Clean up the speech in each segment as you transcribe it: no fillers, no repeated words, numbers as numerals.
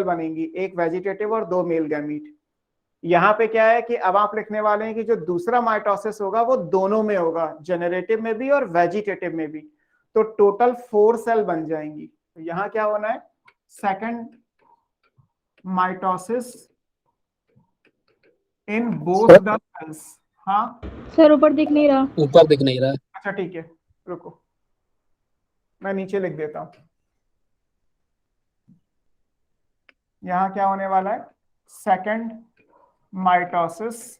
बनेंगी, एक वेजिटेटिव और 2 मेल गैमीट। यहाँ पे क्या है कि अब आप लिखने वाले हैं कि जो दूसरा माइटोसिस होगा वो दोनों में होगा, जेनरेटिव में भी और वेजिटेटिव में भी, तो टोटल 4 सेल बन जाएंगी। तो यहाँ क्या होना है, second mitosis in both the cells. हाँ सर ऊपर दिख नहीं रहा। ऊपर दिख नहीं रहा है। अच्छा ठीक है, रुको मैं नीचे लिख देता हूं। यहाँ क्या होने वाला है, second mitosis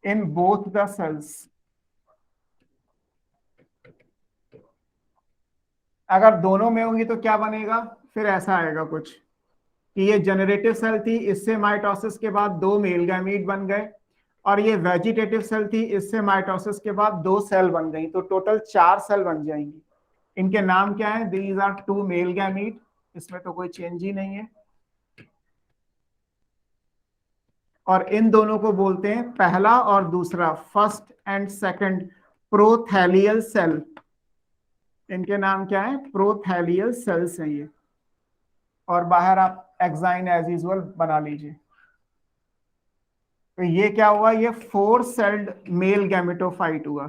in both the cells. अगर दोनों में होंगी तो क्या बनेगा, फिर ऐसा आएगा कुछ कि ये जनरेटिव सेल थी, इससे माइटोसिस के बाद 2 मेल गैमीट बन गए, और ये वेजिटेटिव सेल थी, इससे माइटोसिस के बाद 2 सेल बन गई, तो टोटल 4 सेल बन जाएंगी। इनके नाम क्या है, दीज आर 2 मेल गैमीट, इसमें तो कोई चेंज ही नहीं है, और इन दोनों को बोलते हैं पहला और दूसरा, फर्स्ट एंड सेकंड प्रोथैलियल सेल। इनके नाम क्या है, प्रोथैलियल सेल्स हैं ये, और बाहर आप एक्साइन एज यूजुअल बना लीजिए। तो ये क्या हुआ, ये 4 सेल्ड मेल गैमेटोफाइट हुआ,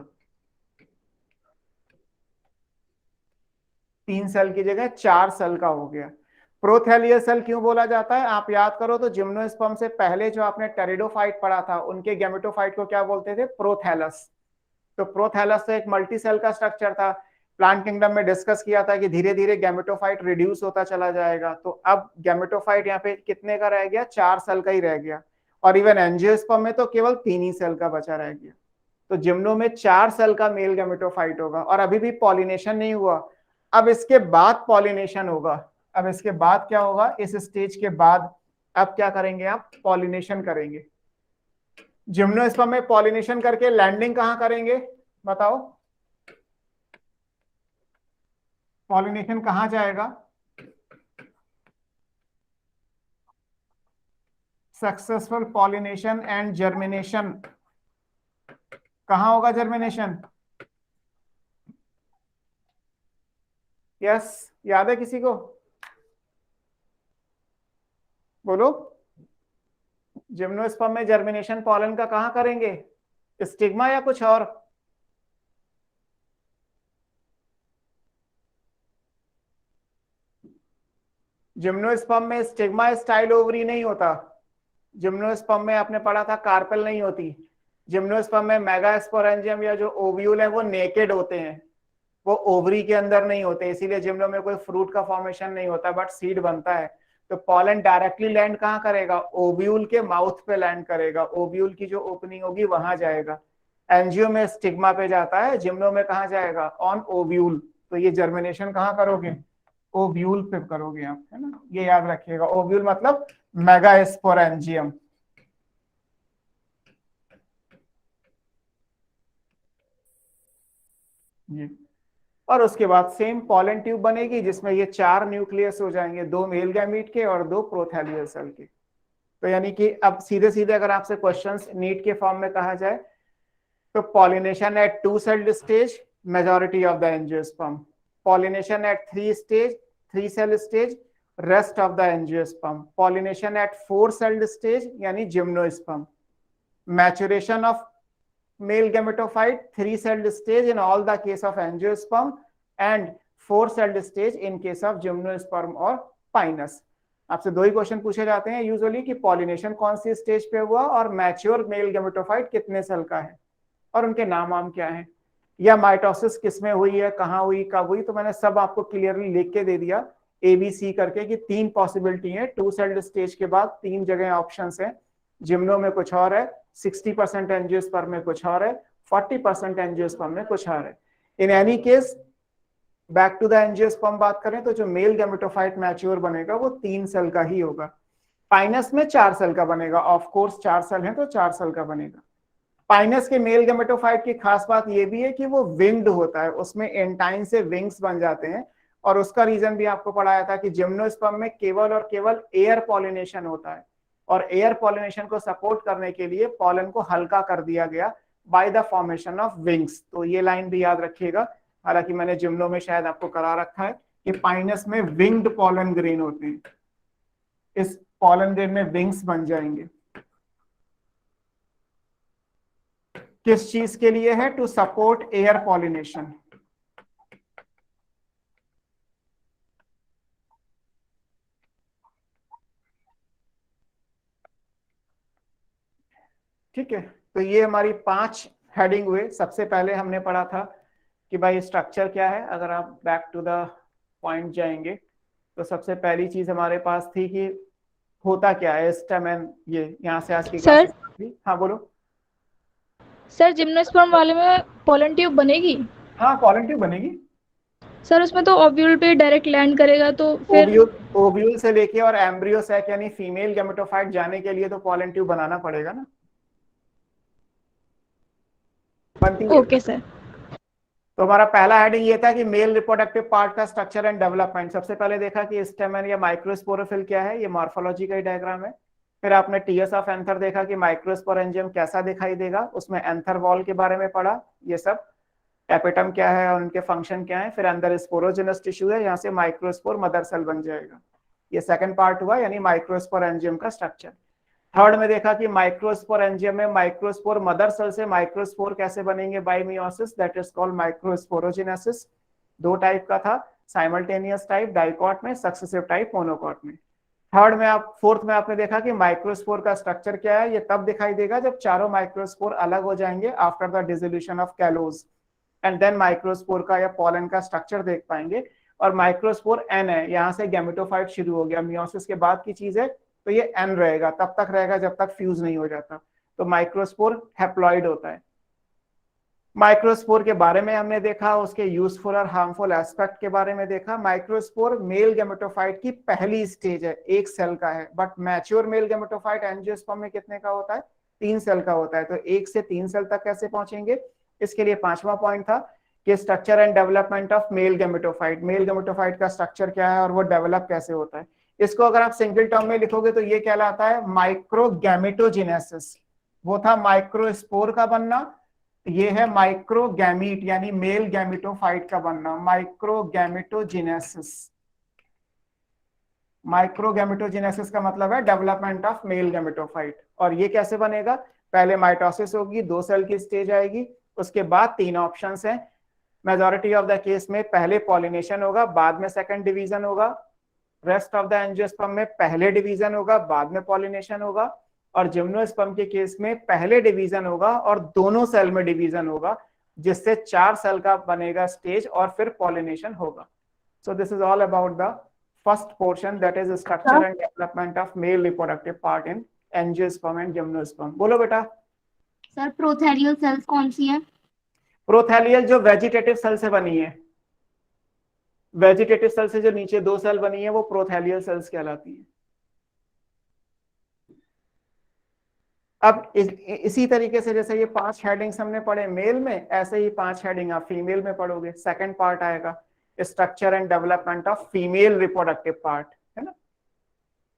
3 सेल की जगह 4 सेल का हो गया। प्रोथैलियल सेल क्यों बोला जाता है, आप याद करो तो जिम्नोस्पर्म से पहले जो आपने टेरिडोफाइट पढ़ा था, उनके गैमेटोफाइट को क्या बोलते थे, प्रोथैलस। तो प्रोथैलस तो एक मल्टी सेल का स्ट्रक्चर था। प्लांट किंगडम में डिस्कस किया था कि धीरे धीरे गैमेटोफाइट रिड्यूस होता चला जाएगा, तो अब गैमेटोफाइट यहाँ पे कितने का रह गया, 4 सेल का ही रह गया, और इवन एंजियोस्पर्म में तो केवल 3 ही सेल का बचा रह गया। तो जिम्नो में 4 सेल का मेल गैमेटोफाइट होगा, और अभी भी पॉलिनेशन नहीं हुआ, अब इसके बाद पॉलिनेशन होगा। अब इसके बाद क्या होगा, इस स्टेज के बाद अब क्या करेंगे, आप पॉलिनेशन करेंगे। जिम्नोस्पर्म में पॉलिनेशन करके लैंडिंग कहां करेंगे, बताओ, पॉलिनेशन कहां जाएगा, सक्सेसफुल पॉलिनेशन एंड जर्मिनेशन कहां होगा, जर्मिनेशन, यस याद है किसी को, बोलो। जिम्नोस्पर्म में जर्मिनेशन पॉलन का कहां करेंगे, स्टिग्मा या कुछ और, जिम्नोस्पर्म में स्टिग्मा स्टाइल ओवरी नहीं होता, जिम्नोस्पर्म में आपने पढ़ा था कार्पेल नहीं होती, जिम्नोस्पर्म में मेगास्पोरेंजियम या जो ओव्यूल है वो नेकेड होते हैं, वो ओवरी के अंदर नहीं होते, इसीलिए जिम्नो में कोई फ्रूट का फॉर्मेशन नहीं होता, बट सीड बनता है। तो पॉलन डायरेक्टली लैंड कहां करेगा, ओव्यूल के माउथ पे लैंड करेगा, ओव्यूल की जो ओपनिंग होगी वहां जाएगा। एंजियो में स्टिग्मा पे जाता है, जिम्नो में कहां जाएगा, ऑन ओव्यूल। तो ये जर्मिनेशन कहां करोगे, ओव्यूल पे करोगे आप, है ना, ये याद रखिएगा, ओव्यूल मतलब मेगास्पोरेंजियम। ये और उसके बाद सेम पॉलन ट्यूब बनेगी जिसमें ये 4 न्यूक्लियस हो जाएंगे, 2 मेल गैमीट के और 2 प्रोथैलियल सेल के। तो यानी कि अब सीधे सीधे अगर आपसे क्वेश्चंस नीट के फॉर्म में कहा जाए तो pollination at 2 celled stage, majority of the angiosperm, pollination at 3 stage, 3 cell stage, rest of the angiosperm, pollination at 4 celled stage यानी gymnosperm, maturation of male gametophyte 3 celled stage in all the case of angiosperm and 4 celled stage in case of gymnosperm और Pinus. आपसे 2 ही question पूछे जाते हैं usually कि pollination कौन सी stage पे हुआ और मैच्योर मेल गेमेटोफाइट कितने सेल का है और उनके नाम क्या है, या माइटोसिस किसमें हुई है, कहाँ हुई, कब हुई। तो मैंने सब आपको क्लियरली लिख के दे दिया ABC करके कि 3 पॉसिबिलिटी है, 2 सेल्ड स्टेज के बाद 3 जगह ऑप्शंस है, जिम्नो में कुछ और है, 60% एंजियोस्पर्म में कुछ और है, 40% एंजियोस्पर्म में कुछ और है। In any case back to the angiosperm बात करें तो जो मेल गैमेटोफाइट मैच्योर बनेगा वो 3 सेल का ही होगा। पाइनस में 4 सेल का बनेगा, ऑफ कोर्स 4 सेल है तो 4 सेल का बनेगा। पाइनस के मेल गैमेटोफाइट की खास बात ये भी है कि वो विंग्ड होता है, उसमें एंटाइन से विंग्स बन जाते हैं, और उसका रीजन भी आपको पढ़ाया था कि जिम्नोस्पर्म में केवल और केवल एयर पॉलिनेशन होता है, और एयर पॉलिनेशन को सपोर्ट करने के लिए पॉलन को हल्का कर दिया गया by the formation of wings. तो ये लाइन भी याद रखिएगा, हालांकि मैंने जिम्नो में शायद आपको करा रखा है कि पाइनस में विंग्ड पॉलन ग्रेन होते हैं। इस पॉलन ग्रेन में विंग्स बन जाएंगे। किस चीज के लिए है? To support air pollination. ठीक है, तो ये हमारी 5 हेडिंग हुए। सबसे पहले हमने पढ़ा था कि भाई स्ट्रक्चर क्या है। अगर आप बैक टू द पॉइंट जाएंगे तो सबसे पहली चीज हमारे पास थी कि होता क्या है स्टेमेन। ये यहाँ से आज की सर क्लास थी। हाँ बोलो। सर जिम्नोस्पर्म वाले में पोलन ट्यूब बनेगी? हाँ पॉलन ट्यूब बनेगी। सर उसमें तो ओव्यूल पे डायरेक्ट लैंड करेगा तो फिर। ओव्यूल, ओव्यूल से लेके और एम्ब्रियो सैक यानी फीमेल गेमेटोफाइट जाने के लिए तो पॉलन ट्यूब बनाना पड़ेगा ना। बनती है। Okay sir. तो हमारा पहला हेडिंग ये था कि मेल रिप्रोडक्टिव पार्ट का स्ट्रक्चर एंड डेवलपमेंट। सबसे पहले देखा कि स्टेमन या माइक्रोस्पोरोफिल क्या है, ये मॉर्फोलॉजी का ही डायग्राम है। फिर आपने टीएस ऑफ एंथर देखा कि माइक्रोस्पोरेंजियम कैसा दिखाई देगा, उसमें एंथर वॉल के बारे में पढ़ा, ये सब एपिटम क्या है और उनके फंक्शन क्या है। फिर अंदर स्पोरोजेनस टिश्यू है, यहाँ से माइक्रोस्पोर मदर सेल बन जाएगा। ये सेकंड पार्ट हुआ, यानी माइक्रोस्पोरेंजियम का स्ट्रक्चर। थर्ड में देखा कि माइक्रोस्पोरेंजियम में माइक्रोस्पोर मदर सेल से माइक्रोस्पोर कैसे बनेंगे bye meiosis, that is called microsporogenesis. 2 type का था, साइमल्टेनियस टाइप डाइकॉट में, सक्सेसिव टाइप मोनोकॉट में। फोर्थ में आपने देखा कि माइक्रोस्पोर का स्ट्रक्चर क्या है। ये तब दिखाई देगा जब चारों माइक्रोस्पोर अलग हो जाएंगे after the dissolution of callose, and then microspore का या पॉलन का स्ट्रक्चर देख पाएंगे। और माइक्रोस्पोर एन है, यहाँ से गैमेटोफाइट शुरू हो गया, मियोसिस के बाद की चीज है, तो ये एन रहेगा, तब तक रहेगा जब तक फ्यूज नहीं हो जाता। तो माइक्रोस्पोर हैप्लॉइड होता है। माइक्रोस्पोर के बारे में हमने देखा, उसके यूजफुल और हार्मफुल एस्पेक्ट के बारे में देखा। माइक्रोस्पोर मेल गेमेटोफाइट की पहली स्टेज है, 1 सेल का है, but mature mail gametophyte angiosperm में कितने का होता है? 3 सेल का होता है। तो 1 से 3 सेल तक कैसे पहुंचेंगे? इसके लिए 5वां पॉइंट था कि structure and development of male gametophyte. Mail gametophyte का स्ट्रक्चर क्या है और वो डेवलप कैसे होता है। इसको अगर आप सिंगल टर्म में लिखोगे तो ये कहलाता है माइक्रोगैमेटोजेनेसिस। वो था माइक्रोस्पोर का बनना, ये है माइक्रोगैमीट यानी मेल गैमेटोफाइट का बनना, माइक्रोगैमेटोजेनेसिस। माइक्रोगैमेटोजेनेसिस का मतलब है डेवलपमेंट ऑफ मेल गैमेटोफाइट। और ये कैसे बनेगा? पहले माइटोसिस होगी, 2 सेल की स्टेज आएगी, उसके बाद 3 ऑप्शंस हैं। मेजॉरिटी ऑफ द केस में पहले पॉलिनेशन होगा, बाद में सेकंड डिवीजन होगा। रेस्ट ऑफ द एंजियोस्पर्म में पहले डिवीजन होगा, बाद में पॉलिनेशन होगा। और जिम्नोस्पर्म के केस में पहले डिवीजन होगा और दोनों सेल में डिवीजन होगा, जिससे 4 सेल का बनेगा स्टेज और फिर पॉलिनेशन होगा। So this is all about the first portion, that is structure and development of male reproductive part in angiosperm and gymnosperm. बोलो बेटा। सर प्रोथैलियल सेल्स कौन सी है? प्रोथैलियल जो वेजिटेटिव सेल से बनी है, वेजिटेटिव सेल से जो नीचे 2 सेल बनी है वो प्रोथैलियल सेल्स कहलाती है। अब इसी तरीके से जैसे ये 5 हेडिंग्स हमने पढ़े मेल में, ऐसे ही 5 हेडिंग आप फीमेल में पढ़ोगे। सेकंड पार्ट आएगा structure and development of female reproductive part, है ना।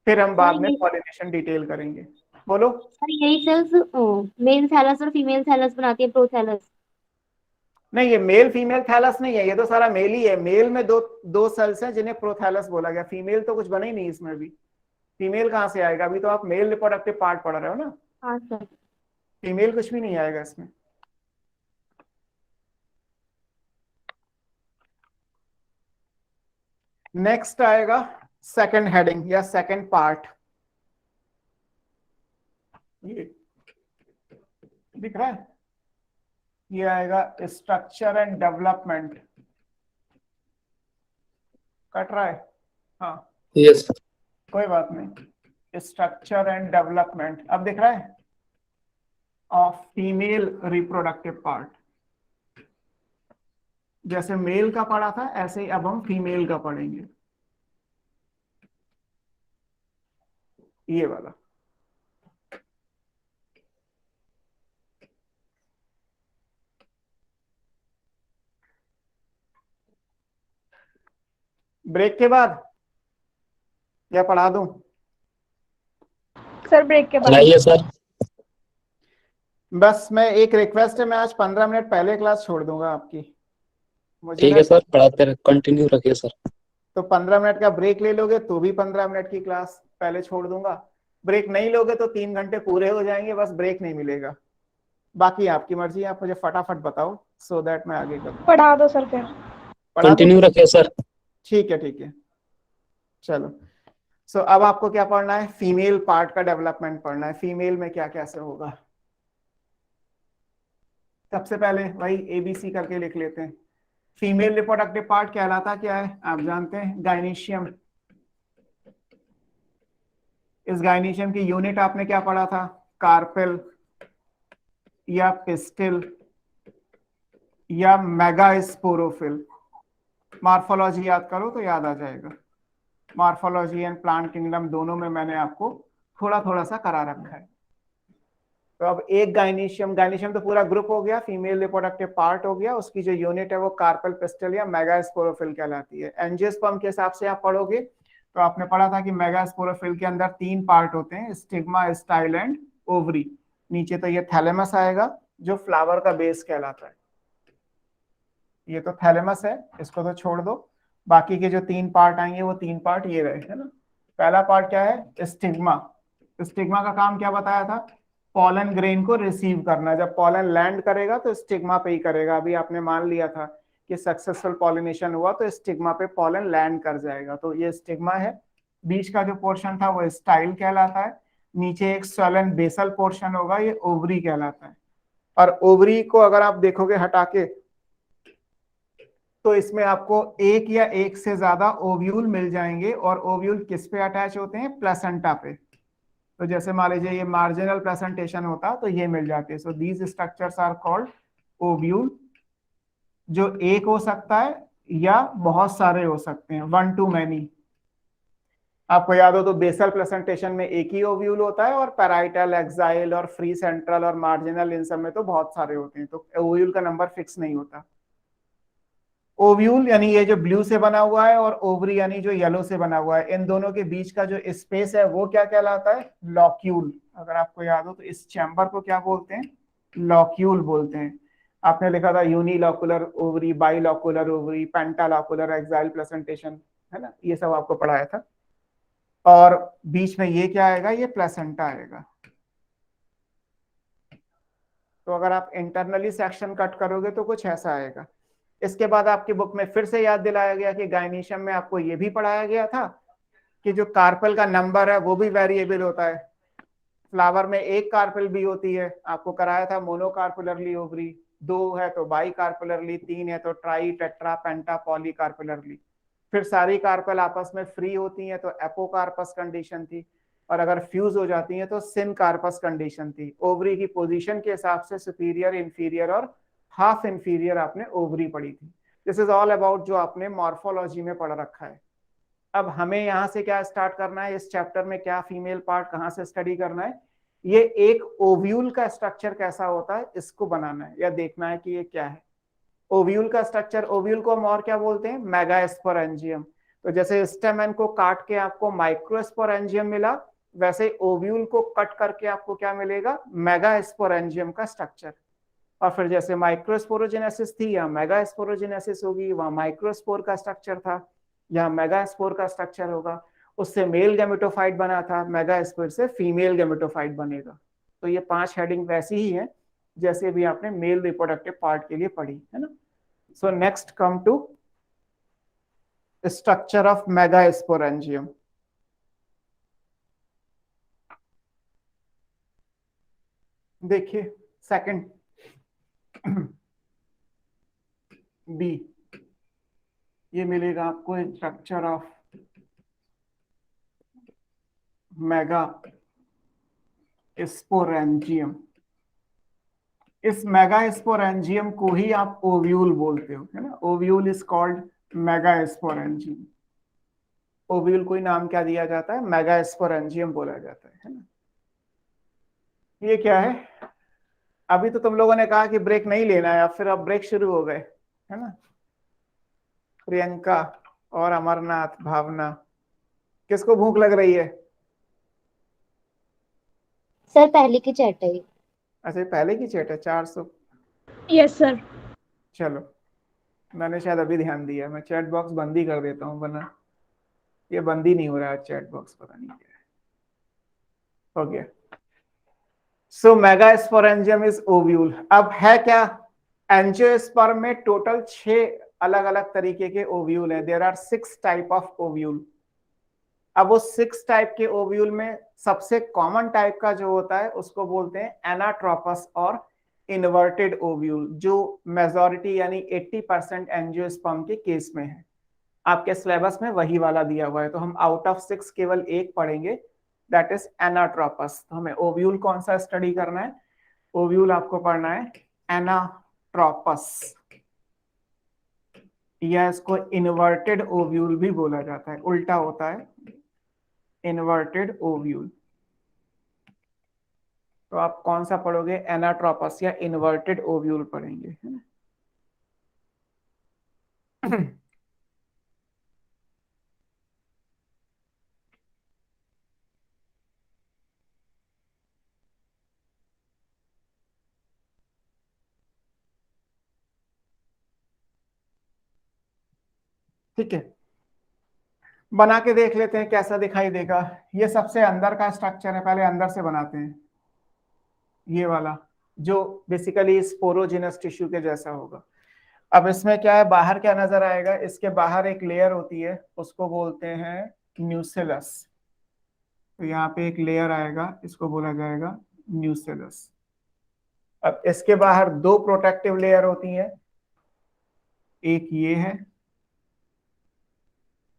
फिर हम बाद में पॉलिनेशन डिटेल करेंगे। बोलो। सर यही सेल्स मेल थैलस और फीमेल थैलस बनाती है प्रोथैलस? नहीं, ये मेल फीमेल थैलस नहीं है, ये तो सारा मेल ही है। मेल में दो सेल्स हैं जिन्हें प्रोथैलस बोला गया, फीमेल तो कुछ बना ही नहीं इसमें भी। फीमेल कहाँ से आएगा? अभी तो आप मेल रिप्रोडक्टिव पार्ट पढ़ रहे हो ना। हाँ सर। फीमेल कुछ भी नहीं आएगा इसमें। नेक्स्ट आएगा सेकंड हेडिंग या सेकंड पार्ट, ये दिख रहा है, ये आएगा स्ट्रक्चर एंड डेवलपमेंट। कट रहा है? हाँ यस कोई बात नहीं। स्ट्रक्चर एंड डेवलपमेंट अब दिख रहा है ऑफ फीमेल रिप्रोडक्टिव पार्ट। जैसे मेल का पढ़ा था ऐसे ही अब हम फीमेल का पढ़ेंगे, ये वाला। ब्रेक के बाद या पढ़ा दूं? सर ब्रेक के बाद। पढ़ाइए सर। बस मैं एक रिक्वेस्ट है, मैं आज 15 मिनट पहले क्लास छोड़ दूंगा आपकी। मुझे ठीक ना, है सर, पढ़ाते रहे, कंटिन्यू रखिए सर। तो 15 मिनट का ब्रेक ले लोगे तो भी 15 मिनट की क्लास, पहले छोड़ दूंगा। ब्रेक नहीं लोगे तो 3 घंटे पूरे हो जाएंगे, बस ब्रेक नहीं मिलेगा। बाकी आपकी मर्जी है, आप मुझे फटाफट बताओ सो दैट मैं आगे करूँ। पढ़ा दो सर फिर। पढ़ा दूं? कंटिन्यू रखिए सर। ठीक है ठीक है, चलो। सो अब आपको क्या पढ़ना है, फीमेल पार्ट का डेवलपमेंट पढ़ना है। फीमेल में क्या कैसे होगा, सबसे पहले वही एबीसी करके लिख लेते हैं। फीमेल रिप्रोडक्टिव पार्ट कहलाता क्या है, आप जानते हैं, गायनीशियम। इस गायनीशियम की यूनिट आपने क्या पढ़ा था, कार्पेल या पिस्टिल या मेगास्पोरोफिल। मॉर्फोलॉजी याद करो तो याद आ जाएगा। मॉर्फोलॉजी एंड प्लांट किंगडम दोनों में मैंने आपको थोड़ा थोड़ा सा करा रखा है। तो अब एक गायनीशियम, गायनीशियम तो पूरा ग्रुप हो गया, फीमेल रिप्रोडक्टिव पार्ट हो गया, उसकी जो यूनिट है वो कार्पेल पिस्टल या मेगास्पोरोफिल कहलाती है। एंजियोस्पर्म के हिसाब से आप पढ़ोगे तो आपने पढ़ा था कि मेगास्पोरोफिल के अंदर 3 पार्ट होते हैं, स्टिग्मा, स्टाइल एंड ओवरी। नीचे तो ये थैलेमस आएगा जो फ्लावर का बेस कहलाता है। ये तो थैलेमस है, इसको तो छोड़ दो। बाकी के जो 3 पार्ट आएंगे वो 3 पार्ट ये रहे, है ना। पहला पार्ट क्या है, स्टिग्मा। स्टिग्मा का काम क्या बताया था, पॉलन ग्रेन को रिसीव करना। जब पॉलन लैंड करेगा तो स्टिग्मा पे ही करेगा। अभी आपने मान लिया था कि सक्सेसफुल पॉलिनेशन हुआ तो स्टिग्मा पे पॉलन लैंड कर जाएगा, तो ये स्टिग्मा है। बीच का जो पोर्शन था वो स्टाइल कहलाता है। नीचे एक स्वलन बेसल पोर्शन होगा, ये ओवरी कहलाता है। और ओवरी को अगर आप देखोगे हटा के तो इसमें आपको एक या एक से ज्यादा ओव्यूल मिल जाएंगे, और ओव्यूल किस पे अटैच होते हैं, प्लेसेंटा पे। तो जैसे मान लीजिए ये मार्जिनल प्रेजेंटेशन होता तो ये मिल जाते। So these structures are called ovule, जो एक हो सकता है या बहुत सारे हो सकते हैं, 1 to many। आपको याद हो तो बेसल प्रेजेंटेशन में एक ही ओव्यूल होता है, और पैराइटल, एक्साइल और फ्री सेंट्रल और मार्जिनल इन सब में तो बहुत सारे होते हैं, तो ओव्यूल का नंबर फिक्स नहीं होता। ओव्यूल यानी ये जो ब्लू से बना हुआ है, और ओवरी यानी जो येलो से बना हुआ है, इन दोनों के बीच का जो स्पेस है वो क्या कहलाता है, लॉक्यूल। अगर आपको याद हो तो इस चैम्बर को क्या बोलते हैं, लॉक्यूल बोलते हैं। आपने लिखा था unilocular ovary, bilocular ovary, pentalocular axile placentation, है ना, ये सब आपको पढ़ाया था। और बीच में ये क्या आएगा, ये प्लेसेंटा आएगा। तो अगर आप इंटरनली सेक्शन कट करोगे तो कुछ ऐसा आएगा। इसके बाद आपकी बुक में फिर से याद दिलाया गया कि गायनीशियम में आपको ये भी पढ़ाया गया था कि जो कार्पेल का नंबर है वो भी वेरिएबल होता है। फ्लावर में एक कार्पेल भी होती है, आपको कराया था मोनोकार्पुलरली ओवरी, 2 है तो बाई कार्पुलरली, 3 है तो ट्राई, टेट्रा, पेंटा, पॉली कार्पुलरली। फिर सारी कार्पेल आपस में फ्री होती हैं तो एपोकार्पस कंडीशन थी, और अगर फ्यूज हो जाती हैं तो सिनकार्पस कंडीशन थी। ओवरी की पोजीशन के हिसाब से सुपीरियर, इंफीरियर और हाफ इंफीरियर आपने ओवरी पढ़ी थी। दिस इज ऑल अबाउट जो आपने मॉर्फोलॉजी में पढ़ रखा है। अब हमें यहाँ से क्या स्टार्ट करना है, इस चैप्टर में क्या फीमेल पार्ट कहाँ से स्टडी करना है, ये एक ओव्यूल का स्ट्रक्चर कैसा होता है इसको बनाना है या देखना है कि ये क्या है। ओव्यूल का स्ट्रक्चर, ओव्यूल को हम और क्या बोलते हैं, मेगास्पोरेंजियम। तो जैसे स्टेमन को काट के आपको माइक्रोस्पोरेंजियम मिला, वैसे ओव्यूल को कट करके आपको क्या मिलेगा, मेगास्पोरेंजियम का स्ट्रक्चर। और फिर जैसे माइक्रोस्पोरोजेनेसिस थी या मेगास्पोरोजेनेसिस होगी, वहां माइक्रोस्पोर का स्ट्रक्चर था, यहाँ मेगास्पोर का स्ट्रक्चर होगा। उससे मेल गैमेटोफाइट बना था, मेगास्पोर से फीमेल गैमेटोफाइट बनेगा। तो ये 5 हेडिंग वैसी ही है जैसे भी आपने मेल रिप्रोडक्टिव पार्ट के लिए पढ़ी है ना। So next come to structure of megasporangium. देखिए सेकंड बी, ये मिलेगा आपको स्ट्रक्चर ऑफ मेगा स्पोरेंजियम। इस मेगा स्पोरेंजियम को ही आप ओव्यूल बोलते हो, है ना। Ovule is called mega sporangium. Ovule को ही नाम क्या दिया जाता है, मेगा स्पोरेंजियम बोला जाता है ना। ये क्या है, अभी तो तुम लोगों ने कहा कि ब्रेक नहीं लेना है, अब फिर अब ब्रेक शुरू हो गए, है ना। प्रियंका और अमरनाथ, भावना, किसको भूख लग रही है? सर पहले की चैट है। अच्छा पहले की चैट है 400। Yes sir. चलो मैंने शायद अभी ध्यान दिया, मैं चैट बॉक्स बंद ही कर देता हूँ, वरना ये बंद ही नहीं हो रहा है चैट बॉक्स, पता नहीं क्या है। हो गया। सो मेगास्पोरेंजियम इज ओव्यूल। अब है क्या, एंजियोस्पर्म में टोटल 6 अलग अलग तरीके के ओव्यूल हैं। There are 6 type of ovule. अब वो 6 टाइप के ओव्यूल में सबसे कॉमन टाइप का जो होता है उसको बोलते हैं एनाट्रोपस और इन्वर्टेड ओव्यूल, जो मेजॉरिटी यानी 80% एंजियोस्पर्म के केस में है। आपके सिलेबस में वही वाला दिया हुआ है, तो हम आउट ऑफ 6 केवल एक पढ़ेंगे, दैट इज एनाट्रोपस। तो हमें ओव्यूल कौन सा स्टडी करना है, ओव्यूल आपको पढ़ना है एनाट्रोपस, या इसको इन्वर्टेड ओव्यूल भी बोला जाता है, उल्टा होता है इन्वर्टेड ओव्यूल। तो आप कौन सा पढ़ोगे, एनाट्रोपस या इन्वर्टेड ओव्यूल पढ़ेंगे, है ना। ठीक है, बना के देख लेते हैं कैसा दिखाई देगा। ये सबसे अंदर का स्ट्रक्चर है, पहले अंदर से बनाते हैं। ये वाला जो बेसिकली स्पोरोजिनस टिश्यू के जैसा होगा। अब इसमें क्या है, बाहर क्या नजर आएगा, इसके बाहर एक लेयर होती है, उसको बोलते हैं न्यूसेलस। तो यहाँ पे एक लेयर आएगा, इसको बोला जाएगा न्यूसेलस। अब इसके बाहर 2 प्रोटेक्टिव लेयर होती हैं, एक ये है,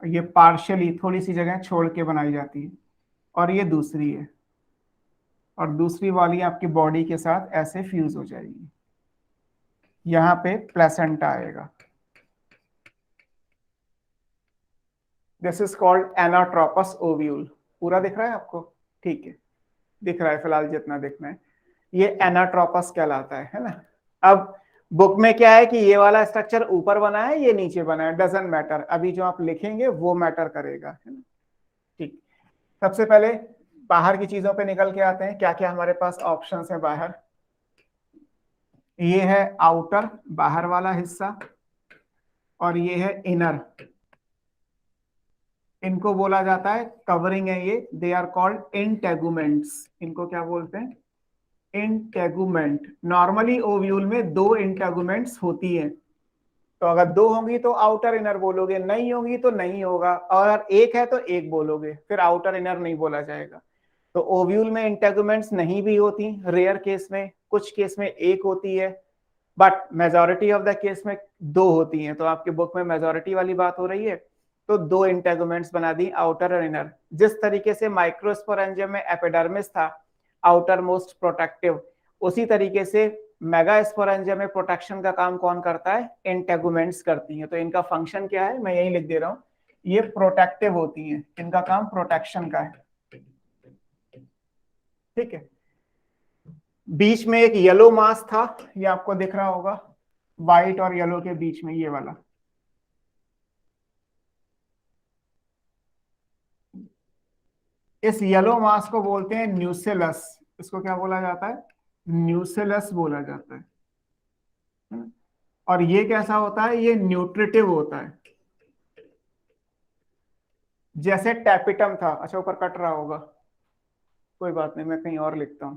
ये पार्शियली थोड़ी सी जगह छोड़ के बनाई जाती है, और ये दूसरी है, और दूसरी वाली आपकी बॉडी के साथ ऐसे फ्यूज हो जाएगी। यहाँ पे प्लेसेंटा आएगा। This is called anatropous ovule. पूरा दिख रहा है आपको, ठीक है, दिख रहा है फिलहाल जितना दिखना है। ये एनाट्रोपस कहलाता है ना। अब बुक में क्या है कि ये वाला स्ट्रक्चर ऊपर बना है, ये नीचे बना है, डजंट मैटर, अभी जो आप लिखेंगे वो मैटर करेगा, है ना। ठीक, सबसे पहले बाहर की चीजों पे निकल के आते हैं, क्या क्या हमारे पास ऑप्शंस है बाहर। ये है आउटर, बाहर वाला हिस्सा, और ये है इनर, इनको बोला जाता है कवरिंग है ये, दे आर कॉल्ड इंटेगुमेंट्स। इनको क्या बोलते हैं, इंटेगुमेंट। नॉर्मली ओव्यूल में 2 इंटेगुमेंट्स होती हैं, तो अगर 2 होंगी तो आउटर इनर बोलोगे, नहीं होगी तो नहीं होगा, और अगर एक है तो एक बोलोगे, फिर आउटर इनर नहीं बोला जाएगा। तो ओव्यूल में इंटेगुमेंट्स नहीं भी होती, रेयर केस में, कुछ केस में एक होती है, but majority of the case में 2 होती हैं। तो आपके बुक में मेजॉरिटी वाली बात हो रही है, तो 2 इंटेगुमेंट्स बना दी, आउटर और इनर। जिस तरीके से माइक्रोस्पोरेंजियम में एपिडर्मिस था आउटर मोस्ट प्रोटेक्टिव, उसी तरीके से मेगास्पोरेंजियम में प्रोटेक्शन का काम कौन करता है, इंटेगुमेंट्स करती हैं। तो इनका फंक्शन क्या है, मैं यही लिख दे रहा हूं, ये प्रोटेक्टिव होती हैं, इनका काम प्रोटेक्शन का है। ठीक है, बीच में एक येलो मास था, ये आपको दिख रहा होगा, व्हाइट और येलो के बीच में ये वाला, इस येलो मास को बोलते हैं न्यूसेलस। इसको क्या बोला जाता है, न्यूसेलस बोला जाता है। और ये कैसा होता है, ये न्यूट्रिटिव होता है, जैसे टैपिटम था। अच्छा ऊपर कट रहा होगा, कोई बात नहीं, मैं कहीं और लिखता हूं।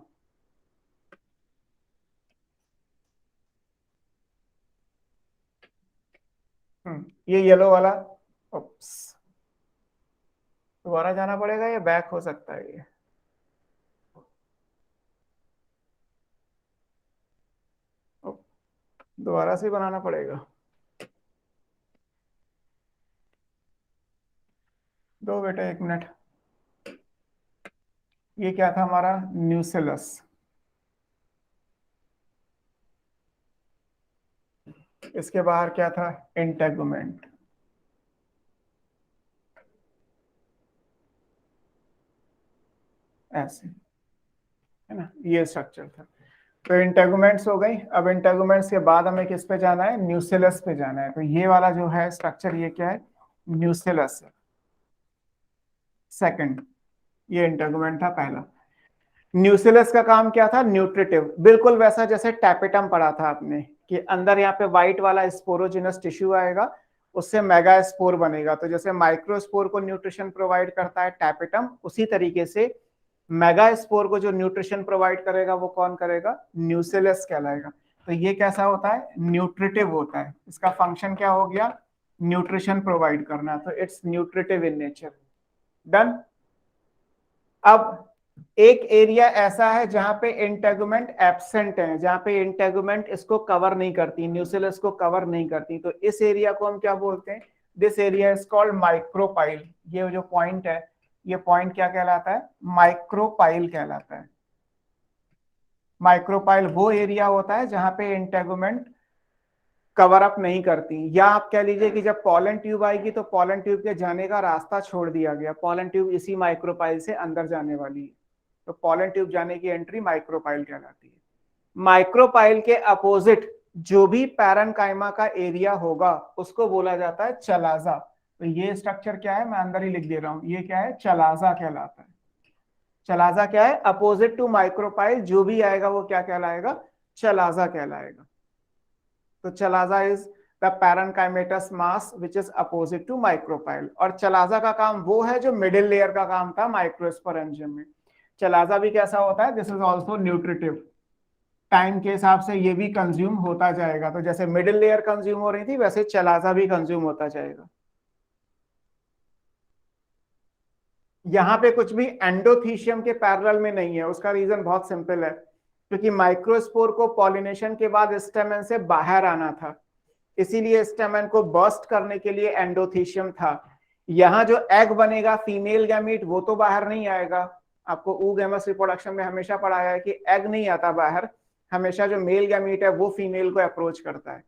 ये येलो वाला, दोबारा जाना पड़ेगा या बैक हो सकता है, ये दोबारा से बनाना पड़ेगा। दो बेटे 1 मिनट। ये क्या था हमारा, न्यूसेलस। इसके बाहर क्या था, इंटेगुमेंट। ऐसे, है ना, ये स्ट्रक्चर था। तो इंटेगुमेंट्स हो गई। अब इंटेगुमेंट्स के बाद हमें किस पे जाना है, न्यूसेलस पे जाना है। तो ये वाला जो है स्ट्रक्चर, ये क्या है, न्यूसेलस है। सेकंड, ये इंटेगुमेंट था पहला। न्यूसेलस का काम क्या था, न्यूट्रिटिव, बिल्कुल वैसा जैसे टैपेटम पढ़ा था आपने, कि अंदर यहाँ पे व्हाइट वाला स्पोरोजिनस टिश्यू आएगा, उससे मेगास्पोर बनेगा। तो जैसे माइक्रोस्पोर को न्यूट्रिशन प्रोवाइड करता है टैपेटम, उसी तरीके से मेगास्पोर को जो न्यूट्रिशन प्रोवाइड करेगा वो कौन करेगा, न्यूसिलस कहलाएगा। तो ये कैसा होता है, न्यूट्रिटिव होता है, इसका फंक्शन क्या हो गया, न्यूट्रिशन प्रोवाइड करना, तो it's nutritive in nature. Done. अब एक एरिया ऐसा है जहां पे इंटेगुमेंट एब्सेंट है, जहां पे इंटेगुमेंट इसको कवर नहीं करती, न्यूसिलस को कवर नहीं करती, तो इस एरिया को हम क्या बोलते हैं, this area is called micropyle. ये जो पॉइंट है, ये पॉइंट क्या कहलाता है, माइक्रोपाइल कहलाता है। माइक्रोपाइल वो एरिया होता है जहां पे इंटेगुमेंट कवर अप नहीं करती, या आप कह लीजिए कि जब पॉलन ट्यूब आएगी तो पॉलन ट्यूब के जाने का रास्ता छोड़ दिया गया, पॉलन ट्यूब इसी माइक्रोपाइल से अंदर जाने वाली है, तो पॉलन ट्यूब जाने की एंट्री माइक्रोपाइल कहलाती है। माइक्रोपाइल के अपोजिट जो भी पैरेन्काइमा का एरिया होगा उसको बोला जाता है चलाजा। तो ये स्ट्रक्चर क्या है, मैं अंदर ही लिख दे रहा हूं, ये क्या है, चलाजा कहलाता है। चलाजा क्या है, अपोजिट टू माइक्रोपाइल जो भी आएगा वो क्या कहलाएगा, चलाजा कहलाएगा। तो chalaza is the parenchymatous mass which is opposite to micropyle. और चलाजा का काम वो है जो मिडिल लेयर का काम था माइक्रोस्पोरेंजियम में। चलाजा भी कैसा होता है, this is also nutritive, time के हिसाब से ये भी कंज्यूम होता जाएगा, तो जैसे मिडिल लेयर कंज्यूम हो रही थी वैसे चलाजा भी कंज्यूम होता जाएगा। यहाँ पे कुछ भी एंडोथीशियम के पैरेलल में नहीं है, उसका रीजन बहुत सिंपल है, क्योंकि माइक्रोस्पोर को पॉलिनेशन के बाद स्टेमन से बाहर आना था, इसीलिए स्टेमन को बर्स्ट करने के लिए एंडोथीशियम था। यहाँ जो एग बनेगा फीमेल गैमीट वो तो बाहर नहीं आएगा, आपको oogamous रिप्रोडक्शन में हमेशा पढ़ाया है कि एग नहीं आता बाहर, हमेशा जो मेल गैमीट है वो फीमेल को अप्रोच करता है,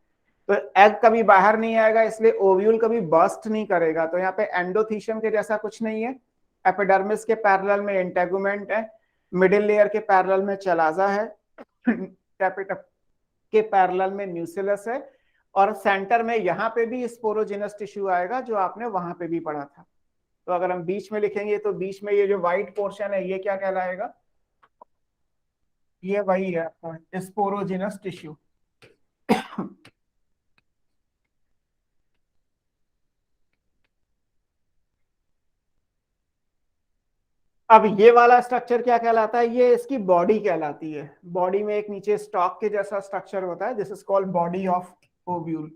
तो एग कभी बाहर नहीं आएगा, इसलिए ओव्यूल कभी बर्स्ट नहीं करेगा। तो यहाँ पे एंडोथीशियम के जैसा कुछ नहीं है, एपिडर्मिस के पैरेलल में इंटेगुमेंट है, मिडिल लेयर के पैरेलल में चलाजा है, कैपिटल के पैरेलल में न्यूसिलस है, और सेंटर में यहाँ पे भी स्पोरोजिनस टिश्यू आएगा जो आपने वहां पे भी पढ़ा था। तो अगर हम बीच में लिखेंगे तो बीच में ये जो व्हाइट पोर्शन है ये क्या कहलाएगा, ये वही है आपका स्पोरोजिनस टिश्यू। अब ये वाला स्ट्रक्चर क्या कहलाता है, ये इसकी बॉडी कहलाती है। बॉडी में एक नीचे स्टॉक के जैसा स्ट्रक्चर होता है, this is called body of ovule.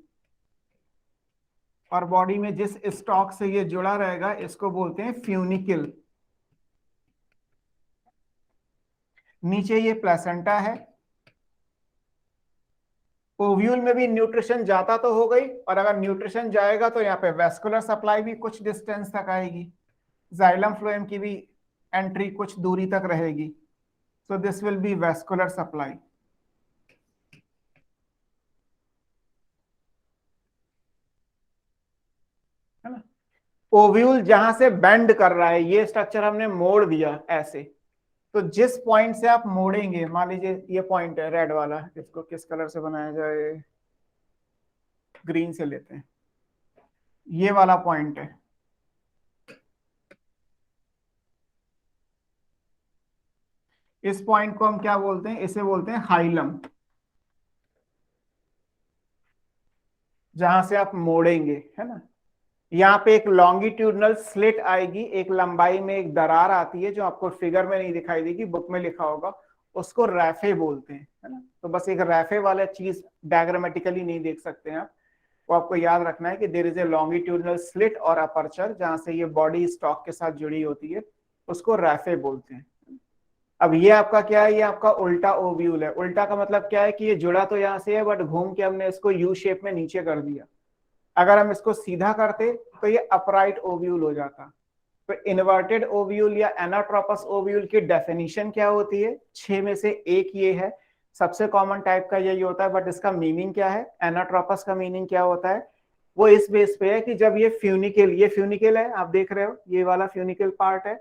और बॉडी में जिस स्टॉक से ये जुड़ा रहेगा इसको बोलते हैं फ्यूनिकल। नीचे ये प्लेसेंटा है। ओव्यूल में भी न्यूट्रिशन जाता तो हो गई, और अगर न्यूट्रिशन जाएगा तो यहाँ पे वेस्कुलर सप्लाई भी कुछ डिस्टेंस तक आएगी, जाइलम फ्लोएम की भी एंट्री कुछ दूरी तक रहेगी, so this will be vascular supply। है ना, ओव्यूल जहां से बेंड कर रहा है, ये स्ट्रक्चर हमने मोड़ दिया ऐसे, तो जिस पॉइंट से आप मोड़ेंगे, मान लीजिए ये पॉइंट है रेड वाला, इसको किस कलर से बनाया जाए, ग्रीन से लेते हैं, ये वाला पॉइंट है, इस पॉइंट को हम क्या बोलते हैं, इसे बोलते हैं हाइलम, जहां से आप मोड़ेंगे, है ना। यहाँ पे एक लॉन्गिट्यूडनल स्लिट आएगी, एक लंबाई में एक दरार आती है जो आपको फिगर में नहीं दिखाई देगी, बुक में लिखा होगा, उसको रैफे बोलते हैं, है ना। तो बस एक रैफे वाला चीज डायग्रामेटिकली नहीं देख सकते हैं आप, वो आपको याद रखना है कि there is a longitudinal slit और अपर्चर जहां से ये बॉडी स्टॉक के साथ जुड़ी होती है, उसको रैफे बोलते हैं। अब ये आपका क्या है, ये आपका उल्टा ओव्यूल है। उल्टा का मतलब क्या है कि ये जुड़ा तो यहाँ से है बट घूम के हमने इसको यू शेप में नीचे कर दिया। अगर हम इसको सीधा करते तो ये अपराइट ओव्यूल हो जाता। तो इन्वर्टेड ओव्यूल या एनाट्रोपस ओव्यूल की डेफिनेशन क्या होती है, 6 में से एक ये है, सबसे कॉमन टाइप का यही होता है, बट इसका मीनिंग क्या है, एनाट्रोपस का मीनिंग क्या होता है, वो इस बेस पे है कि जब ये फ्यूनिकल है, आप देख रहे हो ये वाला फ्यूनिकल पार्ट है,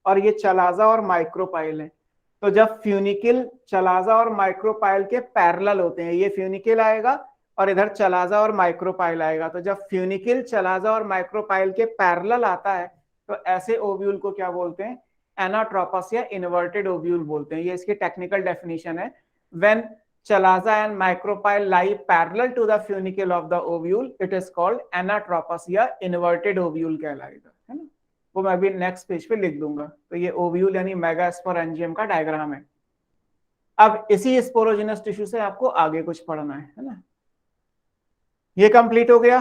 और ये चलाजा और माइक्रोपाइल है, तो जब फ्यूनिकल चलाजा और माइक्रोपाइल के पैरेलल होते हैं, ये फ्यूनिकल आएगा और इधर चलाजा और माइक्रोपाइल आएगा, तो जब फ्यूनिकल चलाजा और माइक्रोपाइल के पैरेलल आता है तो ऐसे ओव्यूल को क्या बोलते हैं, एनाट्रोपस या इन्वर्टेड ओव्यूल बोलते हैं। ये इसकी टेक्निकल डेफिनेशन है। When chalaza and micropyle lie parallel to the funicle of the ovule, it is called anatropous या inverted ovule कहलाएगा, है ना। वो मैं अभी नेक्स्ट पेज पे लिख दूंगा। तो ये ओव्यूल यानी मेगास्पोरेंजियम का डायग्राम है। अब इसी स्पोरोजिनस टिश्यू से आपको आगे कुछ पढ़ना है ना। ये कंप्लीट हो गया।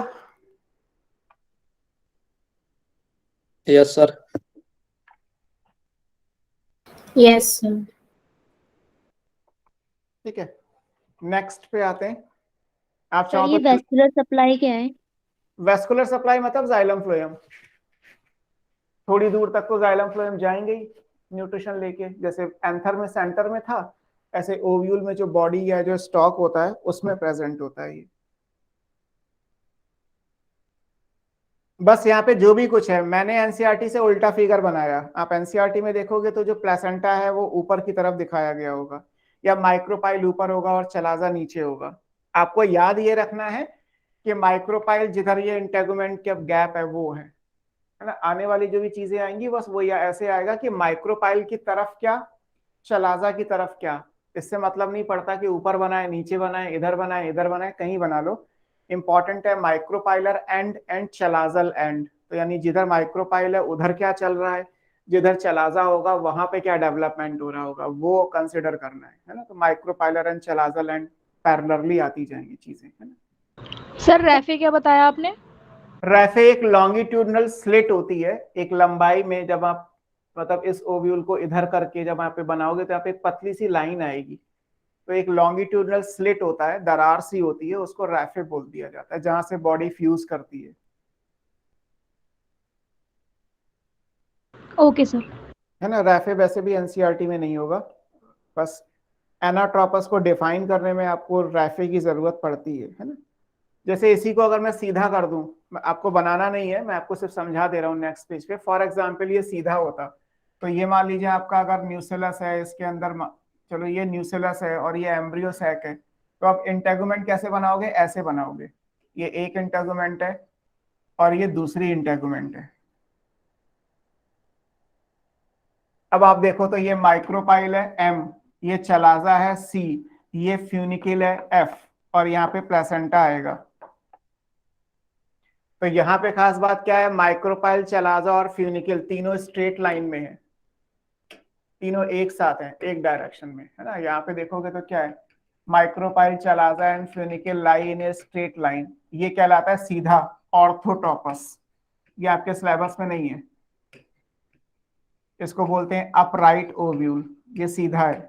Yes sir. Yes sir. ठीक है, नेक्स्ट पे आते हैं। आप सर चाहो ये तो वेस्कुलर सप्लाई क्या है? वेस्कुलर सप्लाई मतलब जाइलम फ्लोएम। थोड़ी दूर तक तो जाइलम फ्लोएम जाएंगे ही न्यूट्रिशन लेके, जैसे एंथर में सेंटर में था, ऐसे ओव्यूल में जो बॉडी या जो स्टॉक होता है उसमें प्रेजेंट होता है ये। बस यहाँ पे जो भी कुछ है मैंने एनसीईआरटी से उल्टा फिगर बनाया। आप एनसीईआरटी में देखोगे तो जो प्लेसेंटा है वो ऊपर की तरफ दिखाया गया होगा, या माइक्रोपाइल ऊपर होगा और चलाजा नीचे होगा। आपको याद ये रखना है कि माइक्रोपाइल जिधर ये इंटेगुमेंट का गैप है वो है ना। आने वाली जो भी चीजें आएंगी बस वो या ऐसे आएगा कि माइक्रोपाइल की तरफ क्या, चलाजा की तरफ क्या। इससे मतलब नहीं पड़ता कि ऊपर बनाए नीचे बनाए इधर बनाए कहीं बना लो। इंपॉर्टेंट है micropylar and and chalazal end. तो यानी जिधर माइक्रोपाइल है उधर क्या चल रहा है, जिधर चलाजा होगा वहां पे क्या डेवलपमेंट हो रहा होगा वो कंसिडर करना है ना। तो micropylar and chalazal end parallelly आती जाएंगी चीजें, है ना। सर रैफे क्या बताया आपने? रैफे एक लॉन्गिट्यूडनल स्लिट होती है, एक लंबाई में जब आप मतलब इस ओव्यूल को इधर करके जब आप पे बनाओगे तो यहाँ पे एक पतली सी लाइन आएगी। तो एक लॉन्गिट्यूडनल स्लिट होता है, दरार सी होती है, उसको रैफे बोल दिया जाता है, जहां से बॉडी फ्यूज करती है। Okay sir. है ना। रैफे वैसे भी एनसीईआरटी में नहीं होगा, बस एनाट्रोपस को डिफाइन करने में आपको रैफे की जरूरत पड़ती है ना। जैसे इसी को अगर मैं सीधा कर दूं, आपको बनाना नहीं है, मैं आपको सिर्फ समझा दे रहा हूँ नेक्स्ट पेज पे। फॉर एग्जांपल ये सीधा होता तो ये मान लीजिए आपका अगर न्यूसेलस है, इसके अंदर चलो ये न्यूसेलस है और ये एम्ब्रियो सैक है, तो आप इंटेगुमेंट कैसे बनाओगे, ऐसे बनाओगे। ये एक इंटेगुमेंट है और ये दूसरी इंटेगुमेंट है। अब आप देखो तो ये माइक्रोपाइल है एम, ये चलाजा है सी, ये फ्यूनिकिल है एफ, और यहाँ पे प्लेसेंटा आएगा। तो यहाँ पे खास बात क्या है, माइक्रोपाइल चलाजा और फ्यूनिकिल तीनों स्ट्रेट लाइन में है, तीनों एक साथ हैं एक डायरेक्शन में, है ना। यहाँ पे देखोगे तो क्या है, micropyle chalaza and funicle lie in a straight line, ये कहलाता है सीधा ऑर्थोटॉपस। ये आपके सिलेबस में नहीं है, इसको बोलते हैं अपराइट ओव्यूल, ये सीधा है।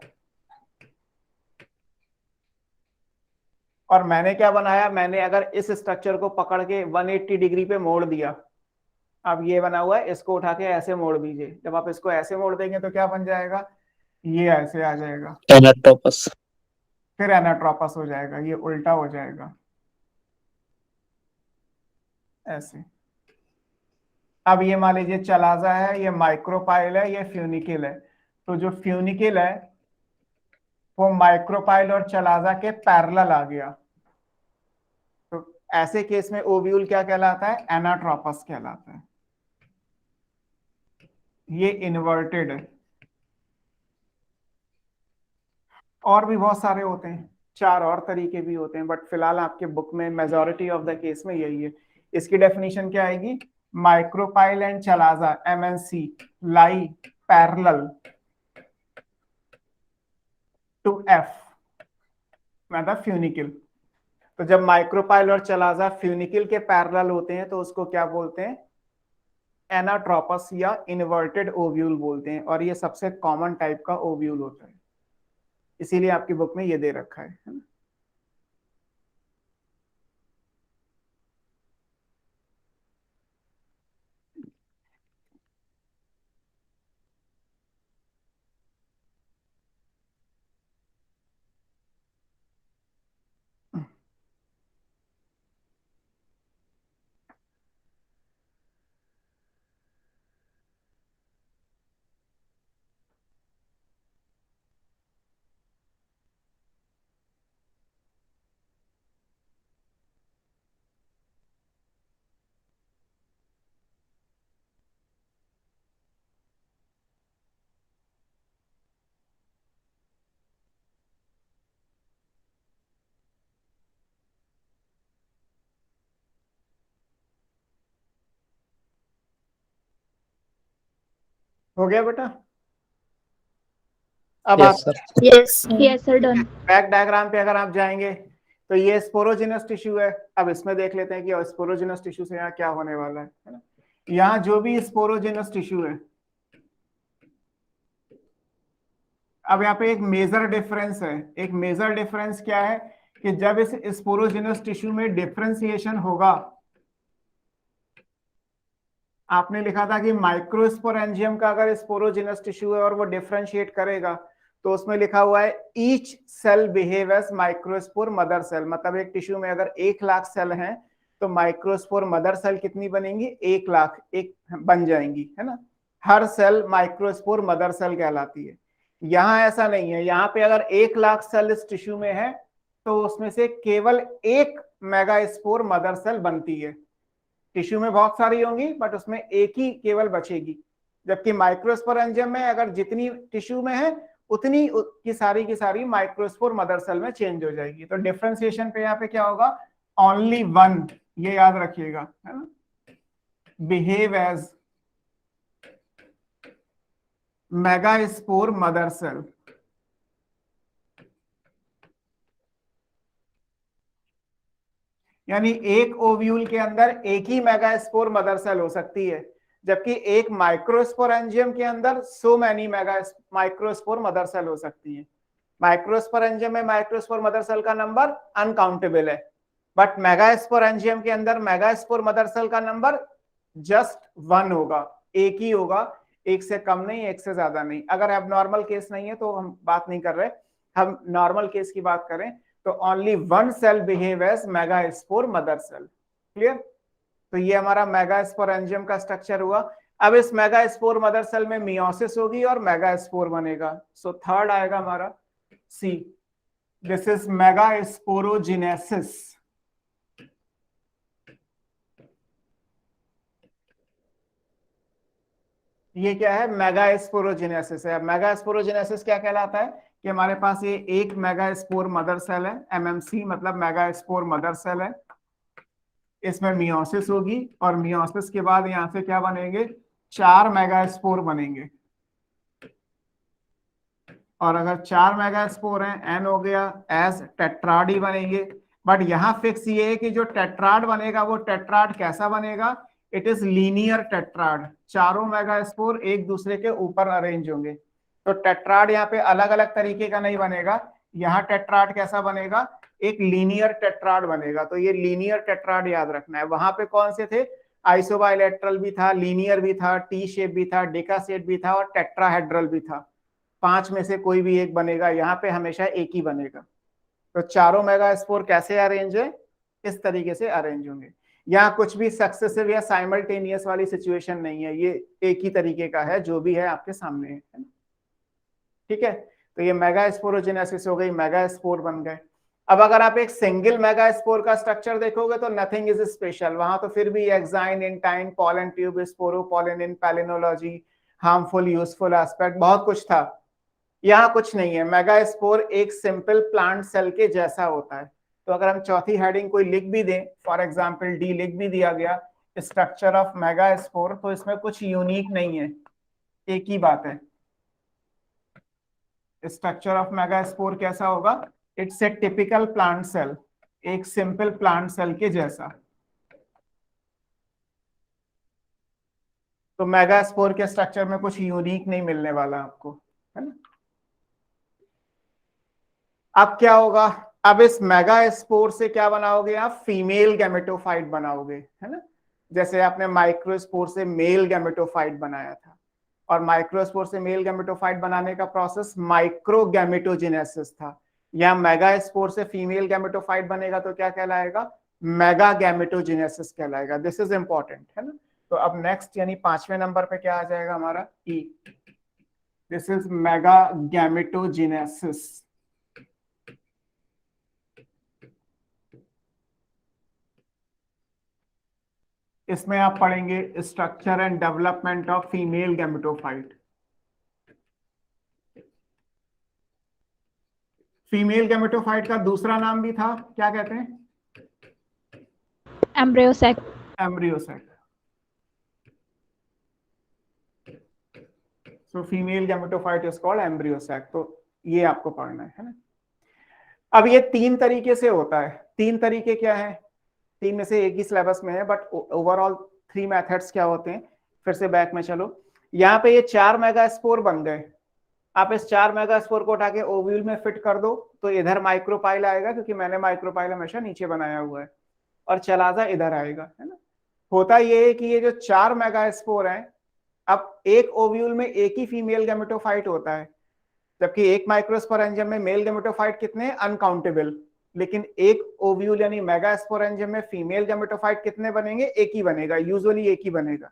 और मैंने क्या बनाया, मैंने अगर इस स्ट्रक्चर को पकड़ के 180 डिग्री पे मोड़ दिया, अब ये बना हुआ है, इसको उठा के ऐसे मोड़ दीजिए। जब आप इसको ऐसे मोड़ देंगे तो क्या बन जाएगा, ये ऐसे आ जाएगा, एनाट्रोपस। फिर एनाट्रोपस हो जाएगा, ये उल्टा हो जाएगा ऐसे। अब ये मान लीजिए चलाजा है, ये माइक्रोपाइल है, ये फ्यूनिकिल है। तो जो फ्यूनिकिल है वो माइक्रोपाइल और चलाजा के पैरेलल आ गया। तो ऐसे केस में ओव्यूल क्या कहलाता है, एनाट्रोपस कहलाता है। ये इन्वर्टेड है। और भी बहुत सारे होते हैं, चार और तरीके भी होते हैं, बट फिलहाल आपके बुक में मेजोरिटी ऑफ द केस में यही है। इसकी डेफिनेशन क्या आएगी, माइक्रोपाइल एंड चलाजा एमएनसी लाई पैरेलल टू एफ मतलब फ्यूनिकिल। तो जब माइक्रोपाइल और चलाजा फ्यूनिकिल के पैरेलल होते हैं तो उसको क्या बोलते हैं, एनाट्रोपस या इन्वर्टेड ओव्यूल बोलते हैं। और ये सबसे कॉमन टाइप का ओव्यूल होता है, इसीलिए आपकी बुक में ये दे रखा है ना। हो गया बेटा? अब Yes, आप sir. Yes, sir. Yes, sir, done. Back diagram पे अगर आप जाएंगे तो ये स्पोरोजिनस टिश्यू है। अब इसमें देख लेते हैं कि स्पोरोजिनस टिश्यू से यहाँ क्या होने वाला है ना। यहाँ जो भी स्पोरोजिनस टिश्यू है, अब यहाँ पे एक मेजर डिफरेंस है। एक मेजर डिफरेंस क्या है कि जब इस स्पोरोजिनस टिश्यू में डिफरेंशिएशन होगा, आपने लिखा था कि माइक्रोस्पोरेंजियम का अगर स्पोरोजिनस टिश्यू है और वो डिफरेंशिएट करेगा तो उसमें लिखा हुआ है each cell behave as microspore mother cell. मतलब एक टिश्यू में अगर 1,00,000 सेल हैं तो माइक्रोस्पोर मदर सेल कितनी बनेंगी? 1,00,000 एक बन जाएंगी, है ना। हर सेल माइक्रोस्पोर मदर सेल कहलाती है। यहाँ ऐसा नहीं है। यहाँ पे अगर 1,00,000 सेल इस टिश्यू में है तो उसमें से केवल 1 मेगास्पोर मदर सेल बनती है। टिश्यू में बहुत सारी होंगी बट उसमें एक ही केवल बचेगी। जबकि माइक्रोस्पोरेंजियम में अगर जितनी टिश्यू में है उतनी की सारी माइक्रोस्पोर मदर सेल में चेंज हो जाएगी। तो डिफरेंशिएशन पे यहाँ पे क्या होगा? ओनली वन, ये याद रखिएगा, है ना। Behave as megaspore mother cell. यानी एक ओव्यूल के अंदर एक ही मेगास्पोर मदर सेल हो सकती है, जबकि एक माइक्रोस्पोरेंजियम के अंदर so many microspore mother cell हो सकती है। माइक्रोस्पोरेंजियम में माइक्रोस्पोर मदर सेल का नंबर अनकाउंटेबल है, बट मेगास्पोरेंजियम के अंदर मेगास्पोर मदर सेल का नंबर जस्ट 1 होगा, एक ही होगा, एक से कम नहीं, एक से ज्यादा नहीं। अगर एबनॉर्मल केस नहीं है तो हम बात नहीं कर रहे, हम नॉर्मल केस की बात करें तो only 1 cell behave as megaspore mother cell. Clear? तो ये हमारा मेगास्पोरेंजियम का स्ट्रक्चर हुआ। अब इस मेगास्पोर मदर सेल में मियोसिस होगी और मेगास्पोर बनेगा। सो थर्ड आएगा हमारा सी। This is megasporogenesis. ये क्या है? मेगास्पोरोजेनेसिस है। मेगास्पोरोजेनेसिस क्या कहलाता है कि हमारे पास ये एक मेगास्पोर मदर सेल है, एमएमसी मतलब मेगास्पोर मदर सेल है। इसमें मियोसिस होगी और मियोसिस के बाद यहां से क्या बनेंगे? 4 मेगास्पोर बनेंगे। और अगर 4 मेगास्पोर हैं, एन हो गया, एज टेट्राड ही बनेंगे। बट यहां फिक्स ये है कि जो टेट्राड बनेगा वो टेट्राड कैसा बनेगा? It is linear tetrad. चारों मेगास्पोर एक दूसरे के ऊपर अरेंज होंगे। तो टेट्राड यहाँ पे अलग अलग तरीके का नहीं बनेगा। यहाँ टेट्राड कैसा बनेगा? एक लीनियर टेट्राड बनेगा। तो ये लीनियर टेट्राड याद रखना है। वहां पे कौन से थे? आइसोबाइलेटरल भी था, लीनियर भी था, टी शेप भी था, डेकासेट भी था और टेट्राहेड्रल भी था। 5 में से कोई भी एक बनेगा। यहाँ पे हमेशा एक ही बनेगा। तो चारों मेगास्पोर कैसे अरेंज है? इस तरीके से अरेंज होंगे। यहाँ कुछ भी सक्सेसिव या साइमल्टेनियस वाली सिचुएशन नहीं है, ये एक ही तरीके का है जो भी है आपके सामने है ना। ठीक है, तो ये मेगास्पोरोजेनेसिस हो गई, मेगास्पोर बन गए। अब अगर आप एक सिंगल मेगास्पोर का स्ट्रक्चर देखोगे तो नथिंग इज स्पेशल। वहां तो फिर भी exine, intine, pollen tube, sporopollenin in palynology, harmful, useful aspect, बहुत कुछ था। यहाँ कुछ नहीं है। मेगास्पोर एक सिंपल प्लांट सेल के जैसा होता है। तो अगर हम चौथी हेडिंग कोई लिख भी दें, फॉर एग्जांपल डी लिख भी दिया गया, स्ट्रक्चर ऑफ मेगास्पोर, तो इसमें कुछ यूनिक नहीं है, एक ही बात है। स्ट्रक्चर ऑफ मेगास्पोर कैसा होगा? It's a typical plant cell, एक सिंपल प्लांट सेल के जैसा। तो मेगास्पोर के स्ट्रक्चर में कुछ यूनिक नहीं मिलने वाला आपको, है ना। अब क्या होगा? अब इस मेगास्पोर से क्या बनाओगे आप? फीमेल गैमेटोफाइट बनाओगे, है ना। जैसे आपने माइक्रोस्पोर से मेल गैमेटोफाइट बनाया था। और माइक्रोस्पोर से मेल गैमेटोफाइट बनाने का प्रोसेस माइक्रोगैमेटोजेनेसिस था। यहाँ मेगास्पोर से फीमेल गैमेटोफाइट बनेगा तो क्या कहलाएगा? मेगा गैमेटोजेनेसिस कहलाएगा। दिस इज इंपॉर्टेंट, है ना। तो अब नेक्स्ट यानी 5वें नंबर पे क्या आ जाएगा हमारा? ई। This is mega gametogenesis. इसमें आप पढ़ेंगे structure and development of female gametophyte. Female gametophyte का दूसरा नाम भी था, क्या कहते हैं? Embryo sac. Embryo sac. So female gametophyte is called embryo sac. तो ये आपको पढ़ना है ना। अब ये 3 तरीके से होता है। 3 तरीके क्या है? 3 में से एक ही सिलेबस में है, बट ओवरऑल 3 मेथड्स क्या होते हैं? फिर से बैक में चलो। यहाँ पे ये 4 मेगास्पोर बन गए। आप इस 4 मेगास्पोर को उठा के ओव्यूल में फिट कर दो तो इधर माइक्रोपाइल आएगा, क्योंकि मैंने माइक्रोपाइल हमेशा नीचे बनाया हुआ है, और चलाजा इधर आएगा, है ना। होता ये है कि ये जो 4 मेगास्पोर हैं, अब एक ओव्यूल में एक ही फीमेल गैमेटोफाइट होता है, जबकि एक माइक्रोस्पोरेंजियम में मेल गैमेटोफाइट कितने हैं? अनकाउंटेबल। लेकिन एक ओव्यूल यानी मेगास्पोरेंजियम में फीमेल गैमेटोफाइट कितने बनेंगे? एक ही बनेगा, यूजुअली एक ही बनेगा।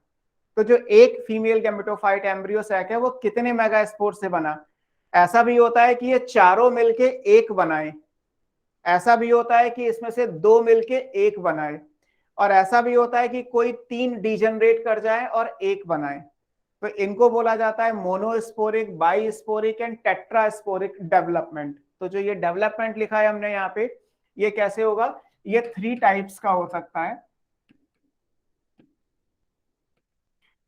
तो जो एक फीमेल गैमेटोफाइट एम्ब्रियो सैक है वो कितने मेगास्पोर से बना? ऐसा भी होता है कि ये चारों मिलके एक बनाए, ऐसा भी होता है कि इसमें से 2 मिलके एक बनाए, और ऐसा भी होता है कि कोई 3 डिजेनरेट कर जाए और एक बनाए। तो इनको बोला जाता है मोनोस्पोरिक, बाईस्पोरिक एंड टेट्रास्पोरिक डेवलपमेंट। तो जो ये डेवलपमेंट लिखा है हमने यहाँ पे, ये कैसे होगा? ये 3 टाइप्स का हो सकता है।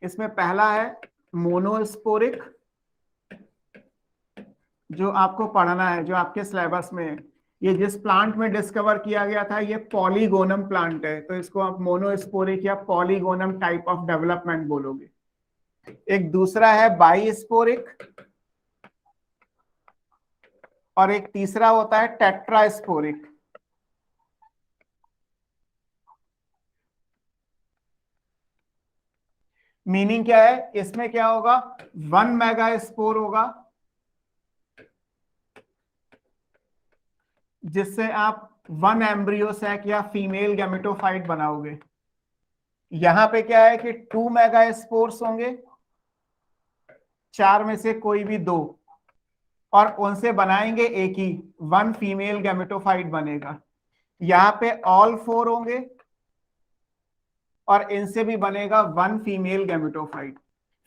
इसमें पहला है मोनोस्पोरिक, जो आपको पढ़ना है, जो आपके सिलेबस में है। ये जिस प्लांट में डिस्कवर किया गया था ये पॉलीगोनम प्लांट है, तो इसको आप मोनोस्पोरिक या पॉलीगोनम टाइप ऑफ डेवलपमेंट बोलोगे। एक दूसरा है बाईस्पोरिक, और एक तीसरा होता है टेट्रास्पोरिक। मीनिंग क्या है? इसमें क्या होगा? 1 मेगास्पोर होगा, जिससे आप 1 एम्ब्रियो सैक या फीमेल गैमेटोफाइट बनाओगे। यहां पे क्या है कि 2 मेगास्पोर्स होंगे, 4 में से कोई भी 2, और उनसे बनाएंगे एक ही 1 फीमेल गैमेटोफाइट बनेगा। यहां पे ऑल 4 होंगे और इनसे भी बनेगा 1 फीमेल गैमेटोफाइट।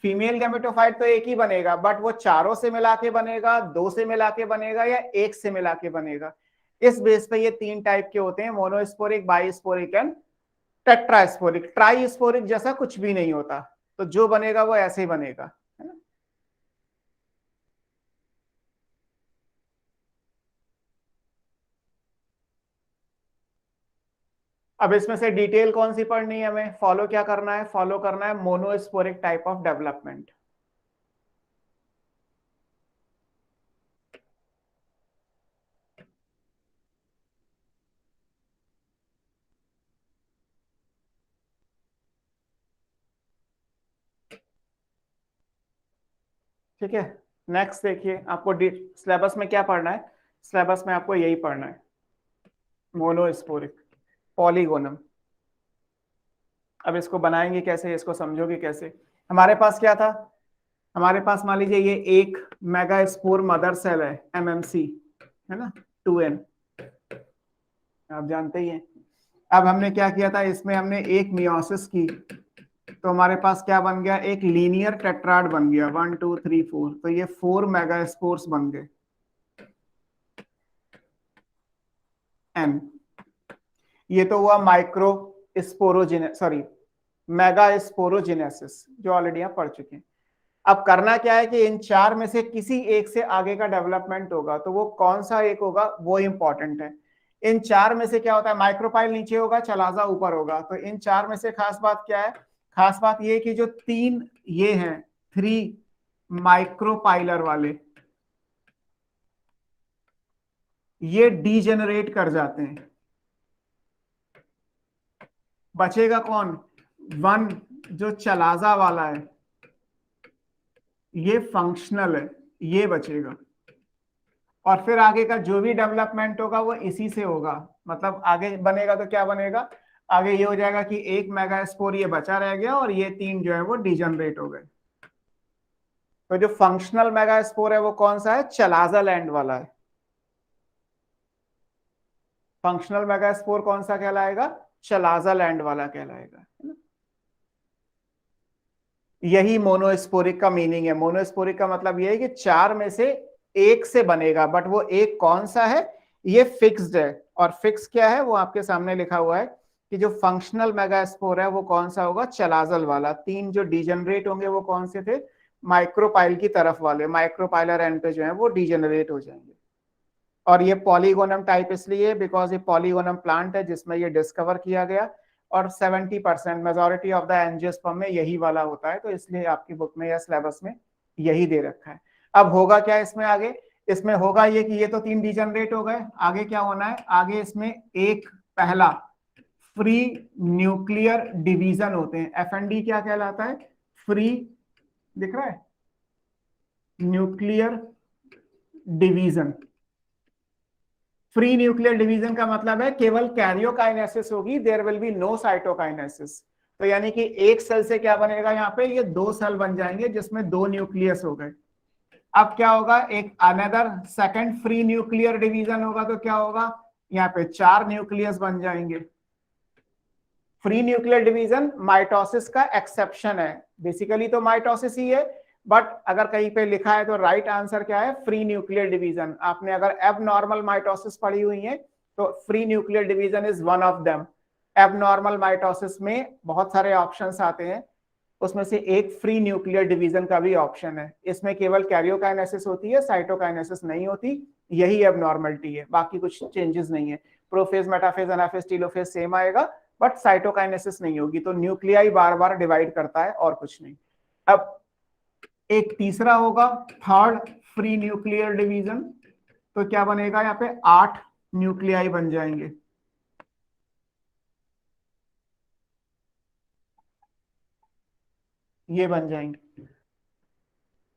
फीमेल गैमेटोफाइट तो एक ही बनेगा, बट वो चारों से मिला के बनेगा, 2 से मिला के बनेगा, या 1 से मिला के बनेगा। इस बेस पे ये 3 टाइप के होते हैं, मोनोस्पोरिक, बाईस्पोरिक एंड टेट्रास्पोरिक। ट्राईस्पोरिक जैसा कुछ भी नहीं होता, तो जो बनेगा वो ऐसे ही बनेगा, है ना। अब इसमें से डिटेल कौन सी पढ़नी है हमें? फॉलो क्या करना है? फॉलो करना है मोनोस्पोरिक टाइप ऑफ डेवलपमेंट। ठीक है, नेक्स्ट देखिए, आपको सिलेबस में क्या पढ़ना है? सिलेबस में आपको यही पढ़ना है, मोनोस्पोरिक, पॉलीगोनम। अब इसको बनाएंगे कैसे, इसको समझोगे कैसे? हमारे पास क्या था? हमारे पास मान लीजिए ये एक मेगास्पोर मदर सेल है, एमएमसी, है ना, 2n, आप जानते ही हैं। अब हमने क्या किया था? इसमें हमने एक मियोसिस की, तो हमारे पास क्या बन गया? एक लीनियर टेट्राड बन गया, 1 2 3 4। तो ये 4 मेगास्पोर्स बन गए, n। ये तो हुआ माइक्रो मेगास्पोरोजेनेसिस, जो ऑलरेडी आप पढ़ चुके हैं। अब करना क्या है कि इन 4 में से किसी एक से आगे का डेवलपमेंट होगा, तो वो कौन सा एक होगा वो इंपॉर्टेंट है। इन 4 में से क्या होता है? माइक्रोपाइल नीचे होगा, चलाजा ऊपर होगा। तो इन 4 में से खास बात क्या है? खास बात ये कि जो 3 ये हैं 3 माइक्रोपाइलर वाले, ये डीजेनरेट कर जाते हैं। बचेगा कौन? 1 जो चलाजा वाला है, ये फंक्शनल है, ये बचेगा। और फिर आगे का जो भी डेवलपमेंट होगा वो इसी से होगा। मतलब आगे बनेगा तो क्या बनेगा? आगे ये हो जाएगा कि 1 मेगास्पोर ये बचा रह गया और ये 3 जो है वो डिजनरेट हो गए। तो जो फंक्शनल मेगास्पोर है वो कौन सा है? चलाजा लैंड वाला है। फंक्शनल मेगास्पोर कौन सा कहलाएगा? चलाजा लैंड वाला कहलाएगा, है ना। यही मोनोस्पोरिक का मीनिंग है। मोनोस्पोरिक का मतलब ये है कि 4 में से एक से बनेगा, बट वो एक कौन सा है ये फिक्स्ड है। और फिक्स क्या है वो आपके सामने लिखा हुआ है कि जो फंक्शनल मेगास्पोर है वो कौन सा होगा? चलाजल वाला। 3 जो डिजनरेट होंगे वो कौन से थे? माइक्रोपाइल की तरफ वाले, माइक्रोपाइलर एंड पे जो है वो डीजेनरेट हो जाएंगे। और ये पॉलीगोनम टाइप इसलिए बिकॉज ये पॉलीगोनम प्लांट है जिसमें ये डिस्कवर किया गया, और 70% मेजॉरिटी ऑफ द एंजियोस्पर्म में यही वाला होता है, तो इसलिए आपकी बुक में या सिलेबस में यही दे रखा है। अब होगा क्या इसमें आगे, इसमें होगा ये कि ये तो 3 डीजनरेट हो गए, आगे क्या होना है, आगे इसमें एक पहला फ्री न्यूक्लियर डिवीजन होते हैं। एफएनडी क्या कहलाता है, फ्री, दिख रहा है, nuclear division. Free nuclear division का मतलब है केवल कैरियोकाइनेसिस होगी, there will be no cytokinesis. तो यानी कि एक सेल से क्या बनेगा, यहाँ पे ये 2 सेल बन जाएंगे जिसमें 2 न्यूक्लियस हो गए। अब क्या होगा, एक another second free nuclear division होगा, तो क्या होगा, यहाँ पे 4 न्यूक्लियस बन जाएंगे। फ्री न्यूक्लियर डिवीजन माइटोसिस का एक्सेप्शन है, बेसिकली तो माइटोसिस ही है, बट अगर कहीं पे लिखा है तो राइट आंसर क्या है, फ्री न्यूक्लियर डिवीजन। आपने अगर एबनॉर्मल माइटोसिस पढ़ी हुई है तो free nuclear division is one of them. Abnormal mitosis में बहुत सारे ऑप्शंस आते हैं, उसमें से एक फ्री न्यूक्लियर डिवीजन का भी ऑप्शन है। इसमें केवल कैरियोकाइनेसिस होती है, साइटोकाइनेसिस नहीं होती, यही एबनॉर्मलिटी है, बाकी कुछ चेंजेस नहीं है। Prophase, metaphase, anaphase, telophase same आएगा, बट साइटोकाइनेसिस नहीं होगी। तो न्यूक्लियाई बार बार डिवाइड करता है और कुछ नहीं। अब एक तीसरा होगा थर्ड फ्री न्यूक्लियर डिवीजन, तो क्या बनेगा, यहाँ पे 8 न्यूक्लियाई बन जाएंगे। ये बन जाएंगे।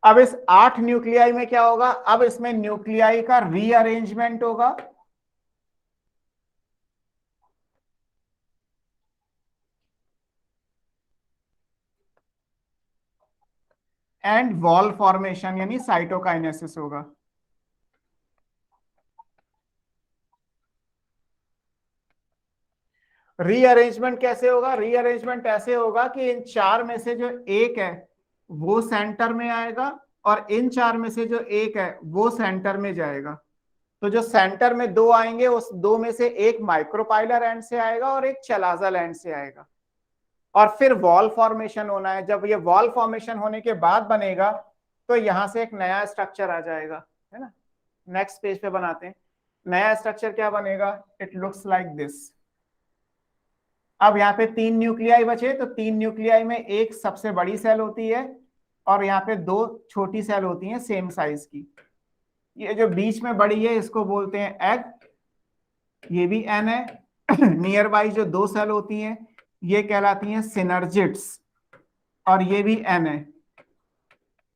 अब इस 8 न्यूक्लियाई में क्या होगा, अब इसमें न्यूक्लियाई का रीअरेंजमेंट होगा। एंड वॉल फॉर्मेशन यानी साइटोकाइनेसिस होगा। रीअरेंजमेंट कैसे होगा, रीअरेंजमेंट ऐसे होगा कि इन 4 में से जो एक है वो सेंटर में आएगा, और इन 4 में से जो एक है वो सेंटर में जाएगा। तो जो सेंटर में 2 आएंगे, उस 2 में से एक माइक्रोपाइलर एंड से आएगा और एक चलाजल एंड से आएगा। और फिर वॉल फॉर्मेशन होना है। जब ये वॉल फॉर्मेशन होने के बाद बनेगा तो यहां से एक नया स्ट्रक्चर आ जाएगा, है ना। नेक्स्ट पेज पे बनाते हैं। नया स्ट्रक्चर क्या बनेगा, इट लुक्स लाइक दिस। अब यहाँ पे 3 न्यूक्लियाई बचे, तो 3 न्यूक्लियाई में एक सबसे बड़ी सेल होती है और यहाँ पे 2 छोटी सेल होती हैं सेम साइज की। ये जो बीच में बड़ी है इसको बोलते हैं एग, ये भी एन है। नियर बाई जो 2 सेल होती हैं ये कहलाती हैं सिनर्जिड्स, और ये भी एन है।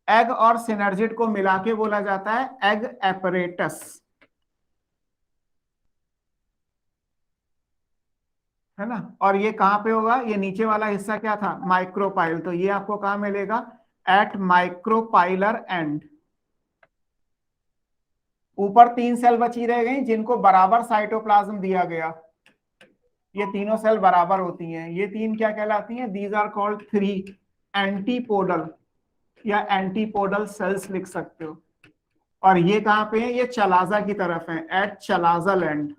एग और सिनर्जिड को मिला के बोला जाता है एग एपरेटस, है ना। और ये कहां पे होगा, ये नीचे वाला हिस्सा क्या था, माइक्रोपाइल, तो ये आपको कहां मिलेगा, एट माइक्रोपाइलर एंड। ऊपर 3 सेल बची रह गई जिनको बराबर साइटोप्लाज्म दिया गया। ये तीनों सेल बराबर होती हैं, ये 3 क्या कहलाती हैं, दीज आर कॉल्ड 3 एंटीपोडल या एंटीपोडल सेल्स लिख सकते हो। और ये कहां पे है, ये चलाजा की तरफ है, एट चलाजल एंड।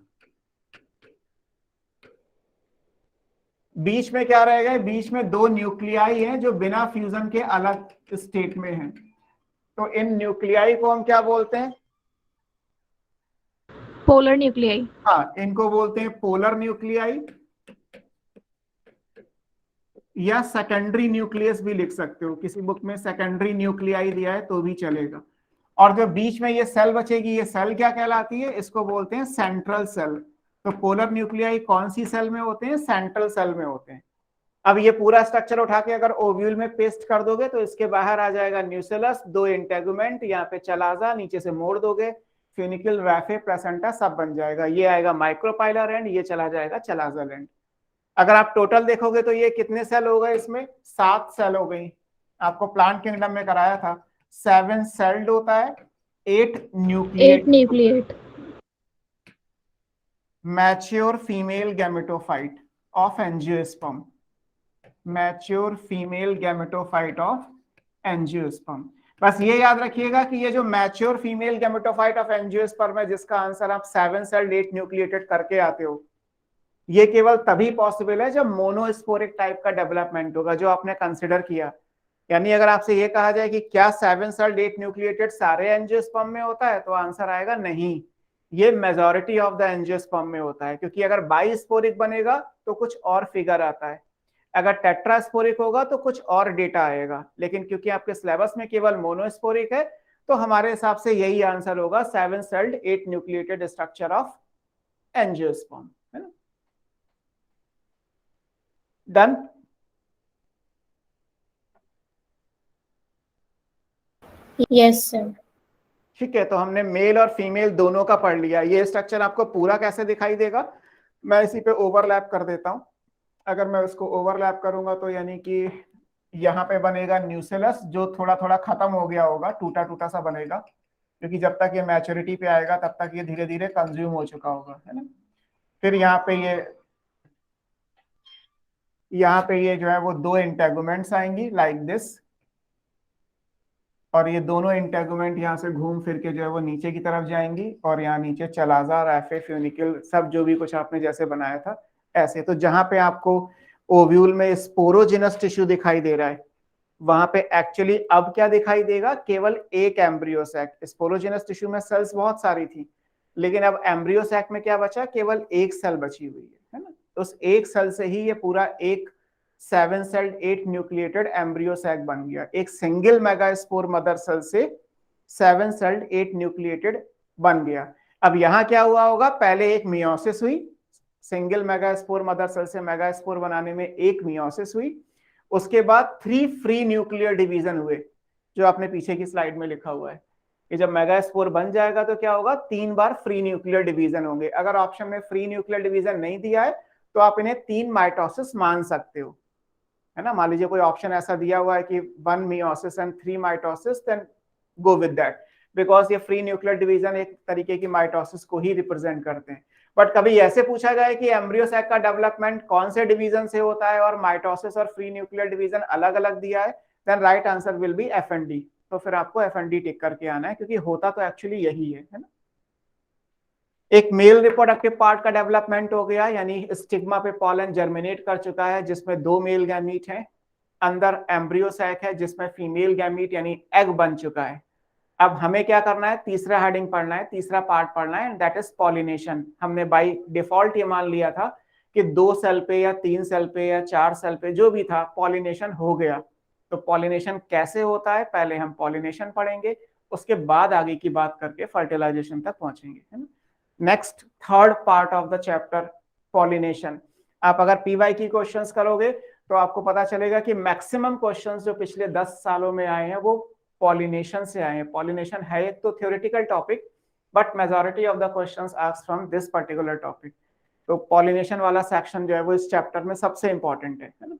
बीच में क्या रहेगा, बीच में 2 न्यूक्लियाई हैं जो बिना फ्यूजन के अलग स्टेट में हैं। तो इन न्यूक्लियाई को हम क्या बोलते हैं, पोलर न्यूक्लियाई। हाँ, इनको बोलते हैं पोलर न्यूक्लियाई या सेकेंडरी न्यूक्लियस भी लिख सकते हो। किसी बुक में सेकेंडरी न्यूक्लियाई दिया है तो भी चलेगा। और जो बीच में ये सेल बचेगी, ये सेल क्या कहलाती है, इसको बोलते हैं सेंट्रल सेल। तो पोलर न्यूक्लियाई कौन सी सेल में होते हैं, सेंट्रल सेल में होते हैं। अब ये पूरा स्ट्रक्चर उठा के अगर ओव्यूल में पेस्ट कर दोगे तो इसके बाहर आ जाएगा न्यूसेलस, 2 इंटेगुमेंट, यहाँ पे चलाजा, नीचे से मोड़ दोगे, फ्यूनिकल, रैफे, प्लेसेंटा सब बन जाएगा। ये आएगा माइक्रोपाइलर एंड, ये चला जाएगा चलाजल एंड। अगर आप टोटल देखोगे तो ये कितने सेल हो गए, इसमें 7 सेल हो गई। आपको प्लांट किंगडम में कराया था 7 सेल्ड होता है, 8 nucleate. Mature female gametophyte of angiosperm, mature female gametophyte of angiosperm. बस ये याद रखिएगा कि ये जो mature female gametophyte of angiosperm है, जिसका आंसर आप 7 सेल्ड 8 न्यूक्लिएटेड करके आते हो, ये केवल तभी पॉसिबल है जब मोनोस्पोरिक टाइप का डेवलपमेंट होगा, जो आपने कंसिडर किया यानी अगर आपसे ये कहा जाए कि क्या 7 सेल्ड 8 न्यूक्लिएटेड सारे एंजियोस्पर्म में होता है, तो आंसर आएगा नहीं, ये मेजॉरिटी ऑफ द एंजियोस्पर्म में होता है। क्योंकि अगर बाइस्पोरिक बनेगा तो कुछ और फिगर आता है, अगर टेट्रास्पोरिक होगा तो कुछ और डेटा आएगा, लेकिन क्योंकि आपके सिलेबस में केवल मोनोस्पोरिक है, तो हमारे हिसाब से यही आंसर होगा, 7 sailed 8 nucleated structure of angiosperm, है ना। डन। Yes, sir. ठीक है, तो हमने मेल और फीमेल दोनों का पढ़ लिया। ये स्ट्रक्चर आपको पूरा कैसे दिखाई देगा, मैं इसी पे ओवरलैप कर देता हूं। अगर मैं उसको ओवरलैप करूंगा तो यानी कि यहाँ पे बनेगा न्यूसेलस, जो थोड़ा थोड़ा खत्म हो गया होगा, टूटा टूटा सा बनेगा, क्योंकि जब तक ये मैच्योरिटी पे आएगा तब तक ये धीरे धीरे कंज्यूम हो चुका होगा, है ना। फिर यहाँ पे ये जो है वो 2 इंटेगुमेंट्स आएंगी लाइक दिस, और ये दोनों इंटेगुमेंट यहाँ से घूम फिर के जो है वो नीचे की तरफ जाएंगी, और यहाँ नीचे चलाजा, रैफे, फ्यूनिकल, सब जो भी कुछ आपने जैसे बनाया था ऐसे। तो जहां पे आपको ओव्यूल में स्पोरोजिनस टिश्यू दिखाई दे रहा है, वहां पे एक्चुअली अब क्या दिखाई देगा, केवल एक एम्ब्रियो सैक। स्पोरोजिनस टिश्यू में सेल्स बहुत सारी थी, लेकिन अब एम्ब्रियो सैक में क्या बचा, केवल एक सेल बची हुई है ना। उस एक सेल से ही ये पूरा एक 7 सेल्ड 8 न्यूक्लिएटेड एम्ब्रियो सैक बन गया। एक सिंगल मेगास्पोर मदर सेल से 7 सेल्ड 8 न्यूक्लिएटेड बन गया। अब यहाँ क्या हुआ होगा, पहले एक मियोसिस हुई, सिंगल मेगास्पोर मदर सेल से मेगास्पोर बनाने में एक मियोसिस हुई, उसके बाद 3 फ्री न्यूक्लियर डिवीजन हुए, जो आपने पीछे की स्लाइड में लिखा हुआ है। ये जब मेगास्पोर बन जाएगा तो क्या होगा, 3 बार फ्री न्यूक्लियर डिवीजन होंगे। अगर ऑप्शन में फ्री न्यूक्लियर डिवीजन नहीं दिया है तो आप इन्हें 3 माइटोसिस मान सकते हो, है ना। मान लीजिए कोई ऑप्शन ऐसा दिया हुआ है कि 1 meiosis and 3 mitosis, then go with that, because ये फ्री न्यूक्लियर डिवीजन एक तरीके की माइटोसिस को ही रिप्रेजेंट करते हैं। बट कभी ऐसे पूछा जाए कि एम्ब्रियो सैक का डेवलपमेंट कौन से डिवीजन से होता है और माइटोसिस और फ्री न्यूक्लियर डिवीजन अलग अलग दिया है, then right answer will be FND। तो फिर आपको FND टिक करके आना है, क्योंकि होता तो एक्चुअली यही है ना। एक मेल रिप्रोडक्टिव पार्ट का डेवलपमेंट हो गया, यानी स्टिग्मा पे पॉलन जर्मिनेट कर चुका है, जिसमें 2 मेल गैमीट हैं, अंदर एम्ब्रियो सैक है जिसमें फीमेल गैमीट यानी एग बन चुका है। अब हमें क्या करना है, तीसरा हेडिंग पढ़ना है, तीसरा पार्ट पढ़ना है, दैट इज पॉलिनेशन। हमने बाय डिफॉल्ट ये मान लिया था कि 2 सेल पे या 3 सेल पे या 4 सेल पे जो भी था पॉलिनेशन हो गया। तो पॉलिनेशन कैसे होता है, पहले हम पॉलिनेशन पढ़ेंगे, उसके बाद आगे की बात करके फर्टिलाइजेशन तक पहुंचेंगे, है ना। Next third part of the chapter pollination. आप अगर PY की क्वेश्चंस करोगे तो आपको पता चलेगा कि मैक्सिमम क्वेश्चंस जो पिछले 10 सालों में आए हैं वो पॉलिनेशन से आए हैं। पॉलिनेशन है एक तो theoretical topic, but majority of the questions asked from this particular topic. तो पॉलिनेशन वाला सेक्शन जो है वो इस चैप्टर में सबसे इंपॉर्टेंट है ना।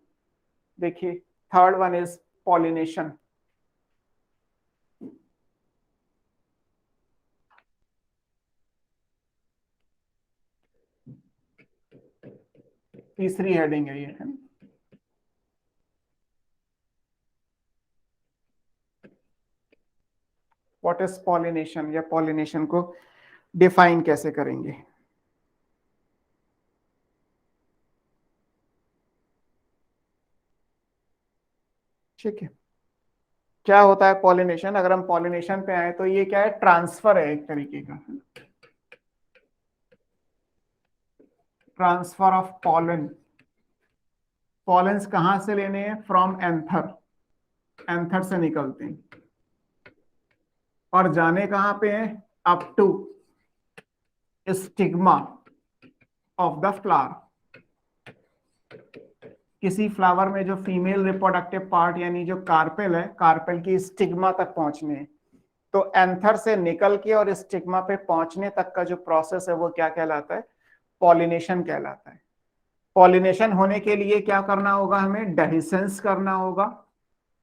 देखिए थर्ड वन इज पॉलिनेशन। तीसरी हेडिंग है ये, है ना। व्हाट इज पॉलिनेशन, या पॉलिनेशन को डिफाइन कैसे करेंगे। ठीक है, क्या होता है पॉलिनेशन। अगर हम पॉलिनेशन पे आए तो ये क्या है, ट्रांसफर है एक तरीके का, ट्रांसफर ऑफ पॉलन। पॉलेंस कहां से लेने हैं, फ्रॉम एंथर, एंथर से निकलते हैं और जाने कहां पे हैं, up to stigma of the flower. किसी फ्लावर में जो फीमेल रिप्रोडक्टिव पार्ट यानी जो कार्पेल है, कार्पेल की स्टिग्मा तक पहुंचने हैं। तो एंथर से निकल के और स्टिग्मा पे पहुंचने तक का जो प्रोसेस है वो क्या कहलाता है, पॉलिनेशन कहलाता है। पॉलिनेशन होने के लिए क्या करना होगा, हमें डेहिसेंस करना होगा।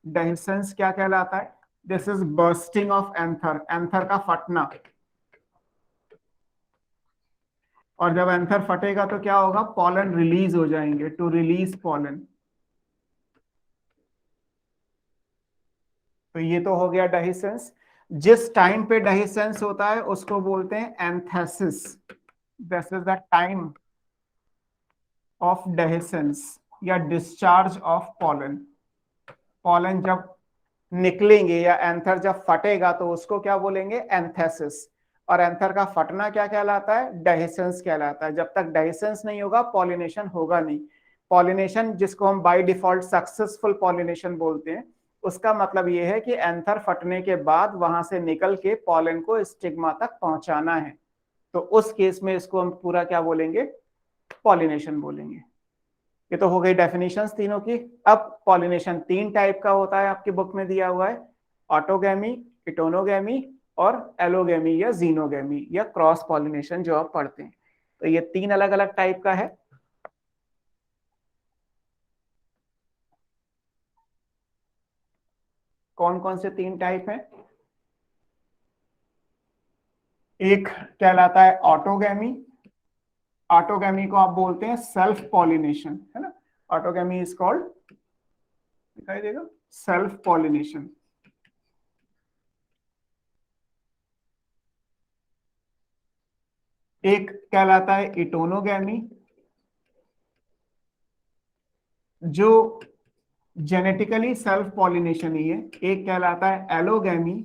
डेहिसेंस क्या कहलाता है, this is bursting of anther, anther का फटना। और जब एंथर फटेगा तो क्या होगा, पॉलन रिलीज हो जाएंगे, टू रिलीज पॉलन। तो ये तो हो गया डेहिसेंस। जिस टाइम पे डेहिसेंस होता है उसको बोलते हैं antithesis. This is the time of dehiscence या डिस्चार्ज ऑफ पॉलन। पॉलन जब निकलेंगे या एंथर जब फटेगा तो उसको क्या बोलेंगे, एंथेसिस। और एंथर का फटना क्या कहलाता है, डेहिसेंस कहलाता है। जब तक डेहिसेंस नहीं होगा पॉलिनेशन होगा नहीं। पॉलिनेशन जिसको हम बाय डिफॉल्ट सक्सेसफुल पॉलिनेशन बोलते हैं, उसका मतलब ये है कि एंथर फटने के बाद वहां से निकल के पॉलन को स्टिग्मा तक पहुंचाना है। तो उस केस में इसको हम पूरा क्या बोलेंगे, पॉलिनेशन बोलेंगे। ये तो हो गई डेफिनेशंस तीनों की। अब पॉलिनेशन 3 टाइप का होता है, आपकी बुक में दिया हुआ है, ऑटोगैमी, इटोनोगैमी और एलोगैमी या जीनोगैमी या क्रॉस पॉलिनेशन जो आप पढ़ते हैं। तो ये 3 अलग अलग टाइप का है। कौन कौन से 3 टाइप हैं? एक कहलाता है ऑटोगैमी। ऑटोगैमी को आप बोलते हैं सेल्फ पॉलिनेशन, है ना। ऑटोगैमी इज कॉल्ड, दिखाई देगा, सेल्फ पॉलिनेशन। एक कहलाता है इटोनोगैमी, जो जेनेटिकली सेल्फ पॉलिनेशन ही है। एक कहलाता है एलोगैमी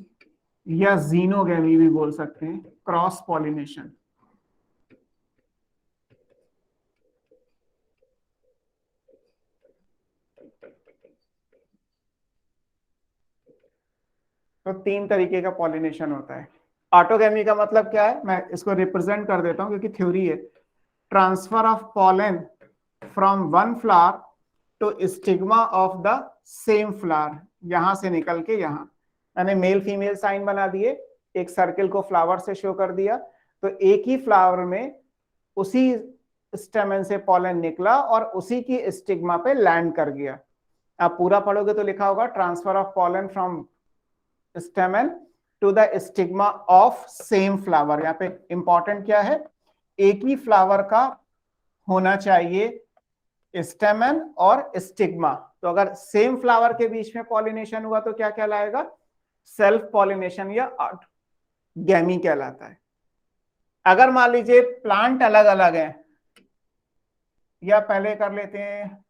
या जीनोगैमी भी बोल सकते हैं, क्रॉस पॉलिनेशन। तो 3 तरीके का पॉलिनेशन होता है। ऑटोगैमी का मतलब क्या है, मैं इसको रिप्रेजेंट कर देता हूं क्योंकि थ्योरी है। Transfer of pollen from one flower to stigma of the same flower, यहां से निकल के यहां। मैंने मेल फीमेल साइन बना दिए, एक सर्किल को फ्लावर से शो कर दिया, तो एक ही फ्लावर में उसी स्टेमन से पॉलन निकला और उसी की स्टिग्मा पे लैंड कर गया। आप पूरा पढ़ोगे तो लिखा होगा transfer of pollen from stamen to the stigma of same flower. यहाँ पे इंपॉर्टेंट क्या है, एक ही फ्लावर का होना चाहिए स्टेमन और स्टिग्मा। तो अगर सेम फ्लावर के बीच में पॉलिनेशन हुआ तो क्या कहलाएगा, सेल्फ पॉलिनेशन या गैमी कहलाता है। अगर मान लीजिए प्लांट अलग अलग है, या पहले कर लेते हैं,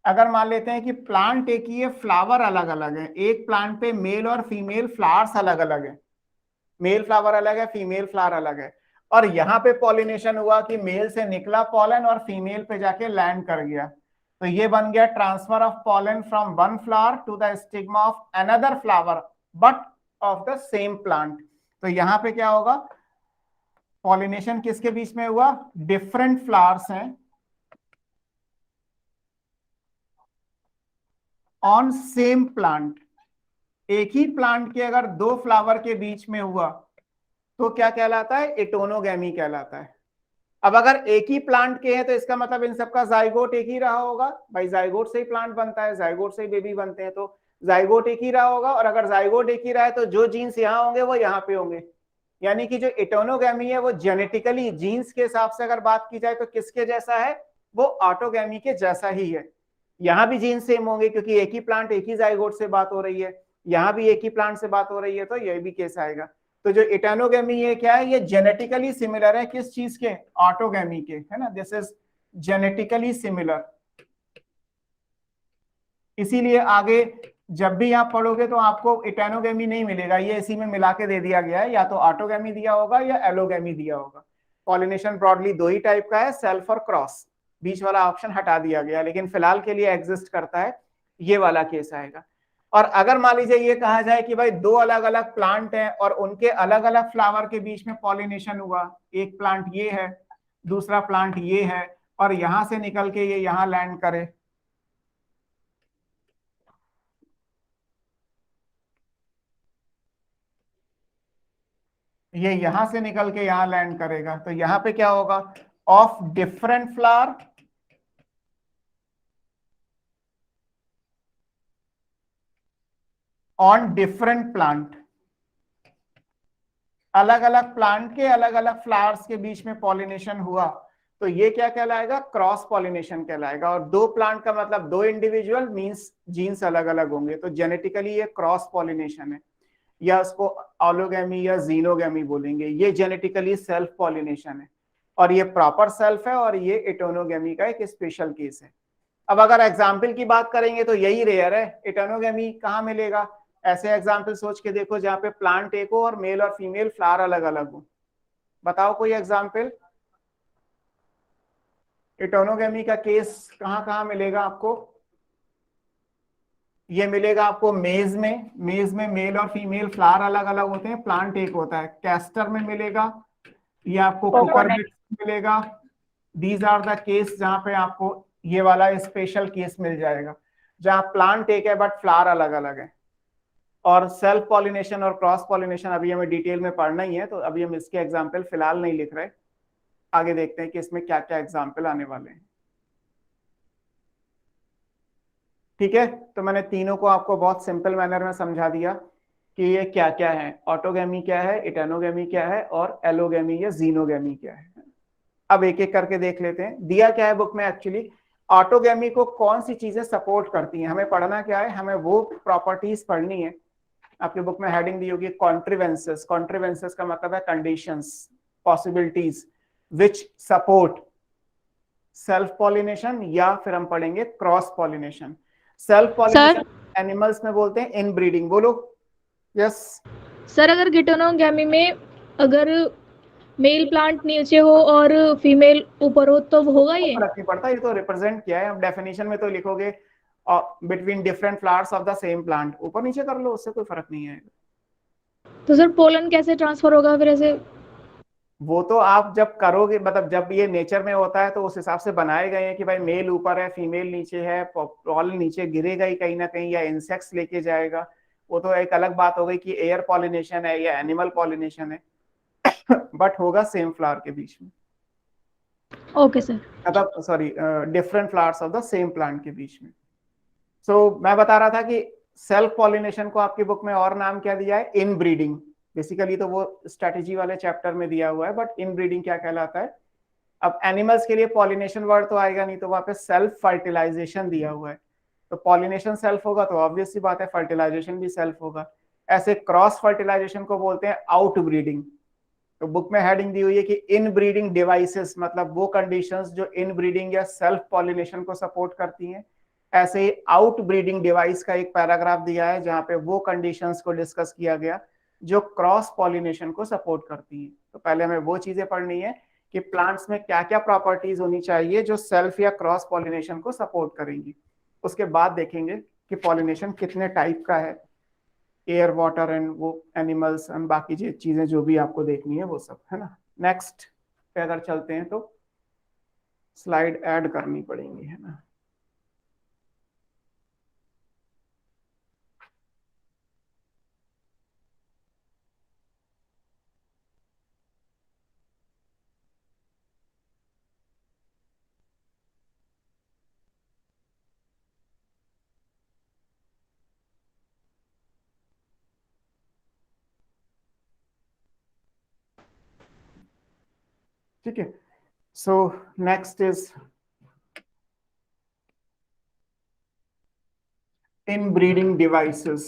अगर मान लेते हैं कि प्लांट एक ही है, फ्लावर अलग अलग है, एक प्लांट पे मेल और फीमेल फ्लावर्स अलग अलग है, मेल फ्लावर अलग है, फीमेल फ्लावर अलग है, और यहाँ पे पॉलिनेशन हुआ कि मेल से निकला पॉलन और फीमेल पे जाके लैंड कर गया, तो ये बन गया transfer of pollen from one flower to the stigma of another flower but of the same plant. तो यहाँ पे क्या होगा, पॉलिनेशन किसके बीच में हुआ, डिफरेंट फ्लावर्स हैं ऑन सेम प्लांट। एक ही प्लांट के अगर 2 फ्लावर के बीच में हुआ तो क्या कहलाता है, इटोनोगैमी कहलाता है। अब अगर एक ही प्लांट के हैं तो इसका मतलब इन सबका जाइगोट एक ही रहा होगा, भाई जाइगोट से ही प्लांट बनता है, जाइगोट से ही बेबी बनते हैं, तो जाइगोट एक ही रहा होगा। और अगर जाइगोट एक ही रहा है तो जो जीन्स यहाँ होंगे वो यहाँ पे होंगे। यानी कि जो इटोनोगैमी है वो जेनेटिकली जीन्स के हिसाब से अगर बात की जाए तो किसके जैसा है, वो ऑटोगैमी के जैसा ही है। यहाँ भी जीन्स सेम होंगे क्योंकि एक ही प्लांट एक ही जाइगोट से बात हो रही है, यहाँ भी एक ही प्लांट से बात हो रही है, तो ये भी केस आएगा। तो जो इटोनोगैमी ये क्या है, ये जेनेटिकली सिमिलर है किस चीज के, ऑटोगैमी के, है ना। This is genetically similar. इसीलिए आगे जब भी आप पढ़ोगे तो आपको इटोनोगैमी नहीं मिलेगा, ये इसी में मिला के दे दिया गया है, या तो ऑटोगैमी दिया होगा या एलोगैमी दिया होगा। पॉलिनेशन ब्रॉडली 2 ही टाइप का है, सेल्फ और क्रॉस, बीच वाला ऑप्शन हटा दिया गया, लेकिन फिलहाल के लिए एग्जिस्ट करता है, ये वाला केस आएगा। और अगर मान लीजिए ये कहा जाए कि भाई 2 अलग अलग प्लांट हैं और उनके अलग अलग फ्लावर के बीच में पॉलिनेशन हुआ, एक प्लांट ये है, दूसरा प्लांट ये है, और यहां से निकल के ये यहां लैंड करे, ये यहां से निकल के यहां लैंड करेगा, तो यहां पे क्या होगा, of different flower on different plant. अलग अलग प्लांट के अलग अलग फ्लावर्स के बीच में पॉलिनेशन हुआ तो ये क्या कहलाएगा, क्रॉस पॉलिनेशन कहलाएगा। और 2 प्लांट का मतलब 2 इंडिविजुअल मींस जीन्स अलग अलग होंगे, तो जेनेटिकली ये क्रॉस पॉलिनेशन है, या उसको ऑलोगैमी या जीनोगैमी बोलेंगे। ये जेनेटिकली सेल्फ पॉलिनेशन है और ये प्रॉपर सेल्फ है, और ये इटोनोगैमी का एक स्पेशल केस है। अब अगर एग्जाम्पल की बात करेंगे तो यही रेयर है, इटोनोगैमी कहाँ मिलेगा, ऐसे एग्जाम्पल सोच के देखो जहाँ पे प्लांट एक हो और मेल और फीमेल फ्लावर अलग अलग हो। बताओ कोई एग्जाम्पल। इटोनोगेमी का केस कहाँ कहाँ मिलेगा आपको? ये मिलेगा आपको मेज में। मेज में मेल और फीमेल फ्लावर अलग अलग होते हैं, प्लांट एक होता है। कैस्टर में मिलेगा, ये आपको कुकर में मिलेगा। दीज आर द केस जहां पे आपको ये वाला स्पेशल केस मिल जाएगा, जहां प्लांट एक है बट फ्लावर अलग अलग है। और सेल्फ पॉलिनेशन और क्रॉस पॉलिनेशन अभी हमें डिटेल में पढ़ना ही है, तो अभी हम इसके एग्जाम्पल फिलहाल नहीं लिख रहे। आगे देखते हैं कि इसमें क्या क्या एग्जाम्पल आने वाले हैं। ठीक है, तो मैंने तीनों को आपको बहुत सिंपल मैनर में समझा दिया कि ये क्या क्या है। ऑटोगेमी क्या है, इटेनोगेमी क्या है, और एलोगेमी या जीनोगेमी क्या है। अब एक एक करके देख लेते हैं। दिया क्या है बुक में एक्चुअली, ऑटोगेमी को कौन सी चीजें सपोर्ट करती हैं। हमें पढ़ना क्या है, हमें वो प्रॉपर्टीज पढ़नी है। आपकी बुक में हेडिंग दी होगी कॉन्ट्रीवेंसेस। कॉन्ट्रीवेंसेस का मतलब है कंडीशंस, पॉसिबिलिटीज विच सपोर्ट सेल्फ पॉलिनेशन, या फिर हम पढ़ेंगे cross pollination. Self pollination animals में बोलते हैं इनब्रीडिंग। बोलो यस। सर अगर गिटोनोगेमी में अगर मेल प्लांट नीचे हो और फीमेल ऊपर हो तो होगा ये? फर्क नहीं पड़ता, ये तो रिप्रेजेंट किया है। अब डेफिनेशन में तो लिखोगे between different flowers of the same plant, ऊपर नीचे कर लो, उससे कोई फर्क नहीं है। तो सर पोलन कैसे ट्रांसफर होगा फिर ऐसे? वो तो आप जब करोगे, मतलब जब ये नेचर में होता है तो उस हिसाब से बनाए गए हैं कि भाई मेल ऊपर है फीमेल नीचे है, पॉलन नीचे गिरेगा ही कहीं ना कहीं, या इंसेक्ट्स लेके जाएगा। वो तो एक अलग बात हो गई कि एयर पॉलिनेशन है या एनिमल पॉलिनेशन है, बट होगा सेम फ्लावर के बीच में। Okay sir. मतलब sorry, different flowers of the same plant के बीच में। सो मैं बता रहा था कि सेल्फ पॉलिनेशन को आपकी बुक में और नाम क्या दिया है, इन ब्रीडिंग। बेसिकली तो वो स्ट्रेटेजी वाले चैप्टर में दिया हुआ है, बट इन ब्रीडिंग क्या कहलाता है। अब एनिमल्स के लिए पॉलिनेशन वर्ड तो आएगा नहीं, तो वहां पे सेल्फ फर्टिलाइजेशन दिया हुआ है। तो पॉलिनेशन सेल्फ होगा तो ऑब्वियस सी बात है फर्टिलाइजेशन भी सेल्फ होगा। ऐसे क्रॉस फर्टिलाइजेशन को बोलते हैं आउट ब्रीडिंग। तो बुक में हेडिंग दी हुई है कि इन ब्रीडिंग डिवाइसेस, मतलब वो कंडीशंस जो इन ब्रीडिंग या सेल्फ पॉलिनेशन को सपोर्ट करती हैं। ऐसे ही आउट ब्रीडिंग डिवाइस का एक पैराग्राफ दिया है जहां पे वो कंडीशंस को डिस्कस किया गया जो क्रॉस पॉलिनेशन को सपोर्ट करती हैं। तो पहले हमें वो चीजें पढ़नी है कि प्लांट्स में क्या क्या प्रॉपर्टीज होनी चाहिए जो सेल्फ या क्रॉस पॉलिनेशन को सपोर्ट करेंगी। उसके बाद देखेंगे कि पॉलिनेशन कितने टाइप का है, एयर वाटर एंड वो एनिमल्स एंड बाकी चीजें जो भी आपको देखनी है वो सब, है ना। नेक्स्ट पे अगर चलते हैं तो स्लाइड ऐड करनी पड़ेंगी, है ना। ठीक है, so next is inbreeding devices.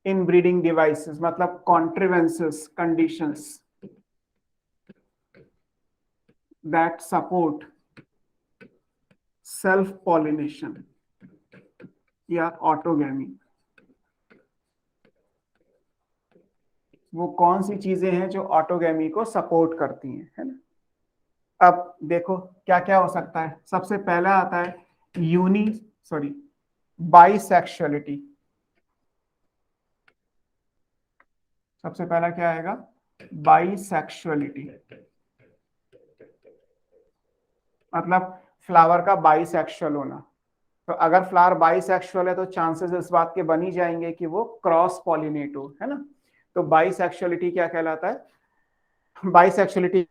Inbreeding devices मतलब contrivances conditions that support self pollination या ऑटोगेमी। वो कौन सी चीजें हैं जो ऑटोगेमी को सपोर्ट करती हैं, है ना। अब देखो क्या क्या हो सकता है। सबसे पहला आता है यूनी सॉरी बाइसेक्सुअलिटी। सबसे पहला क्या आएगा, बाइसेक्सुअलिटी। मतलब फ्लावर का बाइसेक्सुअल होना। तो अगर फ्लावर बाइसेक्सुअल है तो चांसेस इस बात के बन ही जाएंगे कि वो क्रॉस पॉलिनेट हो, है ना। तो बाइसेक्सुअलिटी क्या कहलाता है, बाइसेक्सुअलिटी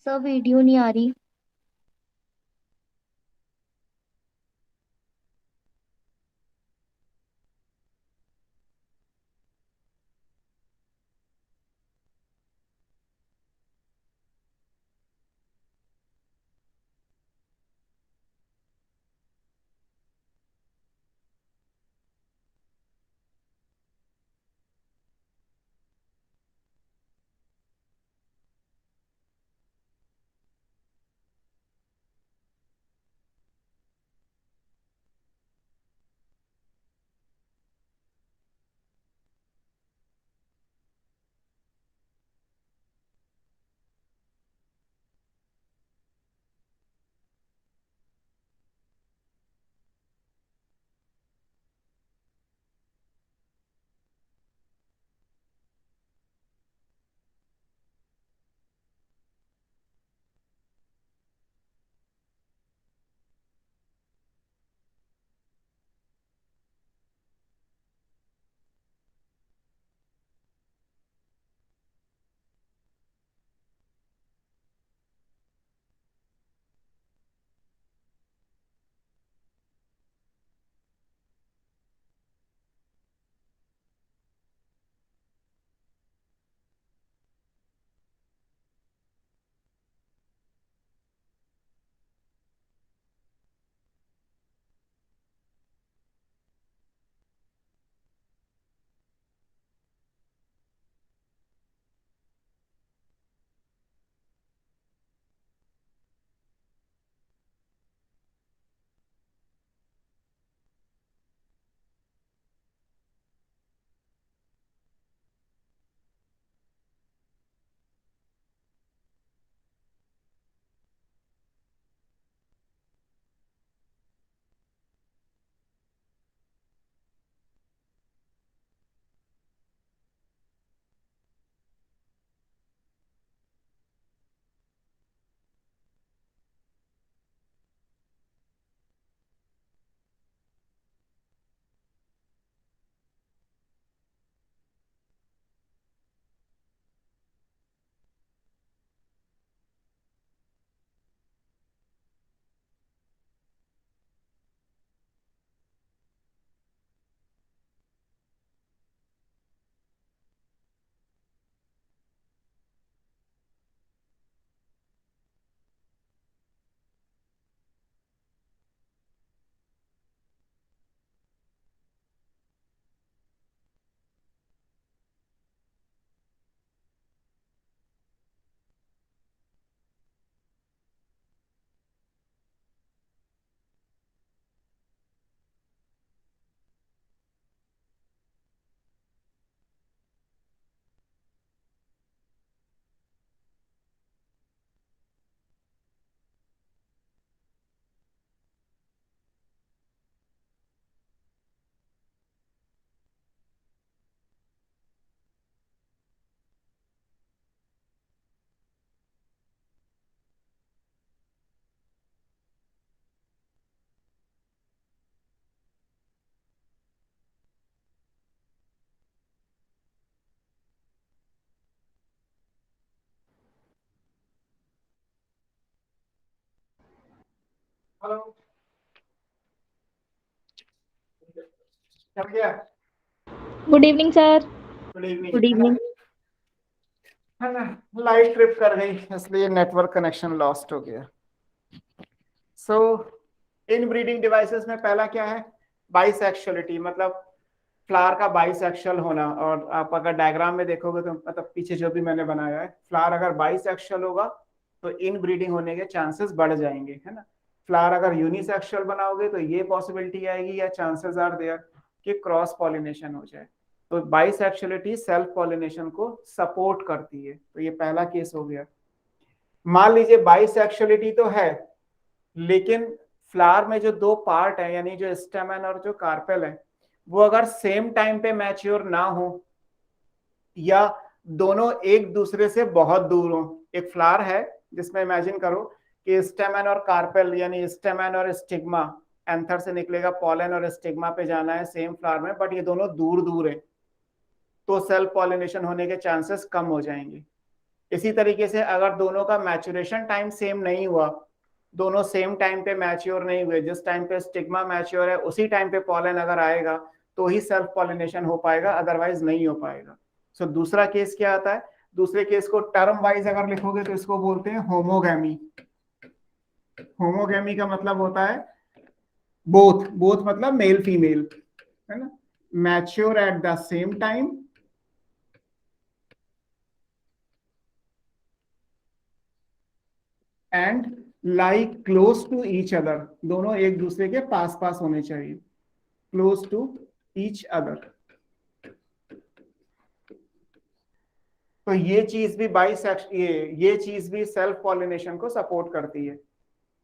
सर वीडियो नहीं आ रही। हेलो, चल गया। Good evening sir. Good evening. Good evening. है ना, लाइट ट्रिप कर गई इसलिए नेटवर्क कनेक्शन लॉस्ट हो गया। सो इन ब्रीडिंग डिवाइसेस में पहला क्या है, बाइसेक्सुअलिटी, मतलब फ्लावर का बाइसेक्सुअल होना। और आप अगर डायग्राम में देखोगे तो मतलब पीछे जो भी मैंने बनाया है, फ्लावर अगर बाइसेक्सुअल होगा तो इन ब्रीडिंग होने के चांसेस बढ़ जाएंगे, है ना। फ्लावर अगर यूनिसेक्सुअल बनाओगे तो ये पॉसिबिलिटी आएगी या चांसेस आर देयर कि क्रॉस पॉलिनेशन हो जाए। तो बाइसेक्सुअलिटी सेल्फ पॉलिनेशन को सपोर्ट करती है। तो ये पहला केस हो गया। मान लीजिए बाइसेक्सुअलिटी तो है, लेकिन फ्लावर में जो दो पार्ट है, यानी जो स्टेमन और जो कार्पेल है, वो अगर सेम टाइम पे मैच्योर ना हो या दोनों एक दूसरे से बहुत दूर हो। एक फ्लावर है जिसमें इमेजिन करो कि स्टेमन और कार्पेल, यानी स्टेमन और स्टिग्मा, एंथर से निकलेगा पॉलन और स्टिग्मा पे जाना है सेम फ्लावर में, बट ये दोनों दूर दूर है, तो सेल्फ पॉलिनेशन होने के चांसेस कम हो जाएंगे। इसी तरीके से अगर दोनों का मैच्योरेशन टाइम सेम नहीं हुआ, दोनों सेम टाइम पे मैच्योर नहीं हुए, जिस टाइम पे स्टिग्मा मैच्योर है उसी टाइम पे पॉलन अगर आएगा तो ही सेल्फ पॉलिनेशन हो पाएगा, अदरवाइज नहीं हो पाएगा। सो दूसरा केस क्या आता है, दूसरे केस को टर्म वाइज अगर लिखोगे तो इसको बोलते हैं होमोगैमी। होमोगैमी का मतलब होता है बोथ, बोथ मतलब मेल फीमेल, है ना, mature at the same time and like close to each other, दोनों एक दूसरे के पास पास होने चाहिए, क्लोज टू ईच अदर। तो ये चीज भी बाइसेक्स, ये चीज भी सेल्फ पॉलिनेशन को सपोर्ट करती है।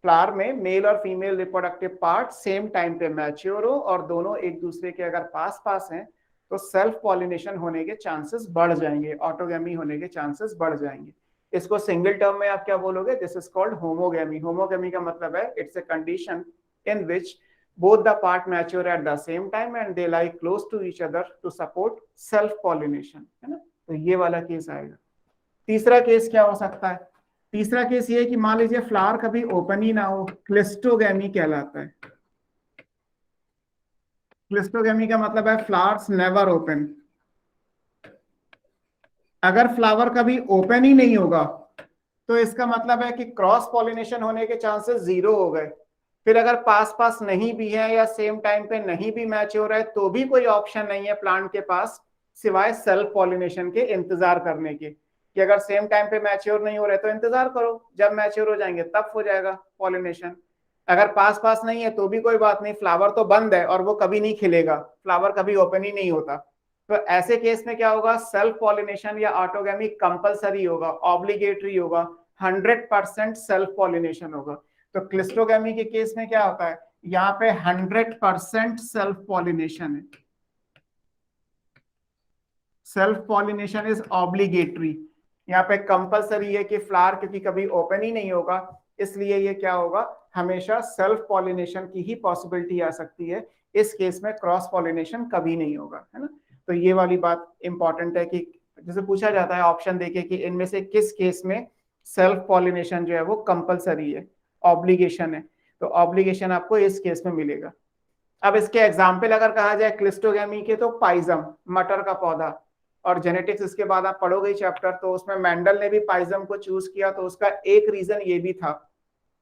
फ्लावर में मेल और female reproductive part same time पे मैच्योर हो और दोनों एक दूसरे के अगर पास पास हैं तो सेल्फ पॉलिनेशन होने के चांसेस बढ़ जाएंगे, ऑटोगैमी होने के चांसेस बढ़ जाएंगे। इसको सिंगल टर्म में आप क्या बोलोगे, this is called homogamy. Homogamy का मतलब है it's a condition in which both the part mature at the same time and they lie close to each other to support self pollination, है ना। तो ये वाला केस आएगा। तीसरा केस क्या हो सकता है, तीसरा केस ये है कि मान लीजिए फ्लावर कभी ओपन ही ना हो, क्लिस्टोगैमी कहलाता है। क्लिस्टोगैमी का मतलब है फ्लावर्स नेवर ओपन। अगर फ्लावर कभी ओपन ही नहीं होगा तो इसका मतलब है कि क्रॉस पॉलिनेशन होने के चांसेस जीरो हो गए। फिर अगर पास पास नहीं भी है या सेम टाइम पे नहीं भी मैच्योर है तो भी कोई ऑप्शन नहीं है प्लांट के पास सिवाय सेल्फ पॉलिनेशन के इंतजार करने के, कि अगर सेम टाइम पे मैच्योर नहीं हो रहे तो इंतजार करो, जब मैच्योर हो जाएंगे तब हो जाएगा पॉलिनेशन। अगर पास पास नहीं है तो भी कोई बात नहीं, फ्लावर तो बंद है और वो कभी नहीं खिलेगा, फ्लावर कभी ओपन ही नहीं होता। तो ऐसे केस में क्या होगा, सेल्फ पॉलिनेशन या ऑटोगैमी कंपलसरी होगा, ऑब्लिगेटरी होगा, 100% सेल्फ पॉलिनेशन होगा। तो क्लिस्टोगैमी के केस में क्या होता है, यहाँ पे 100% सेल्फ पॉलिनेशन है, सेल्फ पॉलिनेशन इज ऑब्लिगेटरी। यहाँ पे कंपलसरी है कि फ्लावर क्योंकि कभी ओपन ही नहीं होगा इसलिए ये क्या होगा, हमेशा सेल्फ पॉलिनेशन की ही पॉसिबिलिटी आ सकती है। इस केस में क्रॉस पॉलिनेशन कभी नहीं होगा, है ना। तो ये वाली बात इंपॉर्टेंट है कि जैसे पूछा जाता है ऑप्शन देके कि इनमें से किस केस में सेल्फ पॉलिनेशन जो है वो कंपलसरी है, ऑब्लिगेशन है, तो ऑब्लिगेशन आपको इस केस में मिलेगा। अब इसके एग्जाम्पल अगर कहा जाए क्लिस्टोगैमी के तो पाइजम, मटर का पौधा, और जेनेटिक्स इसके बाद आप पढ़ोगे चैप्टर, तो उसमें मेंडल ने भी पाइजम को चूज किया तो उसका एक रीजन ये भी था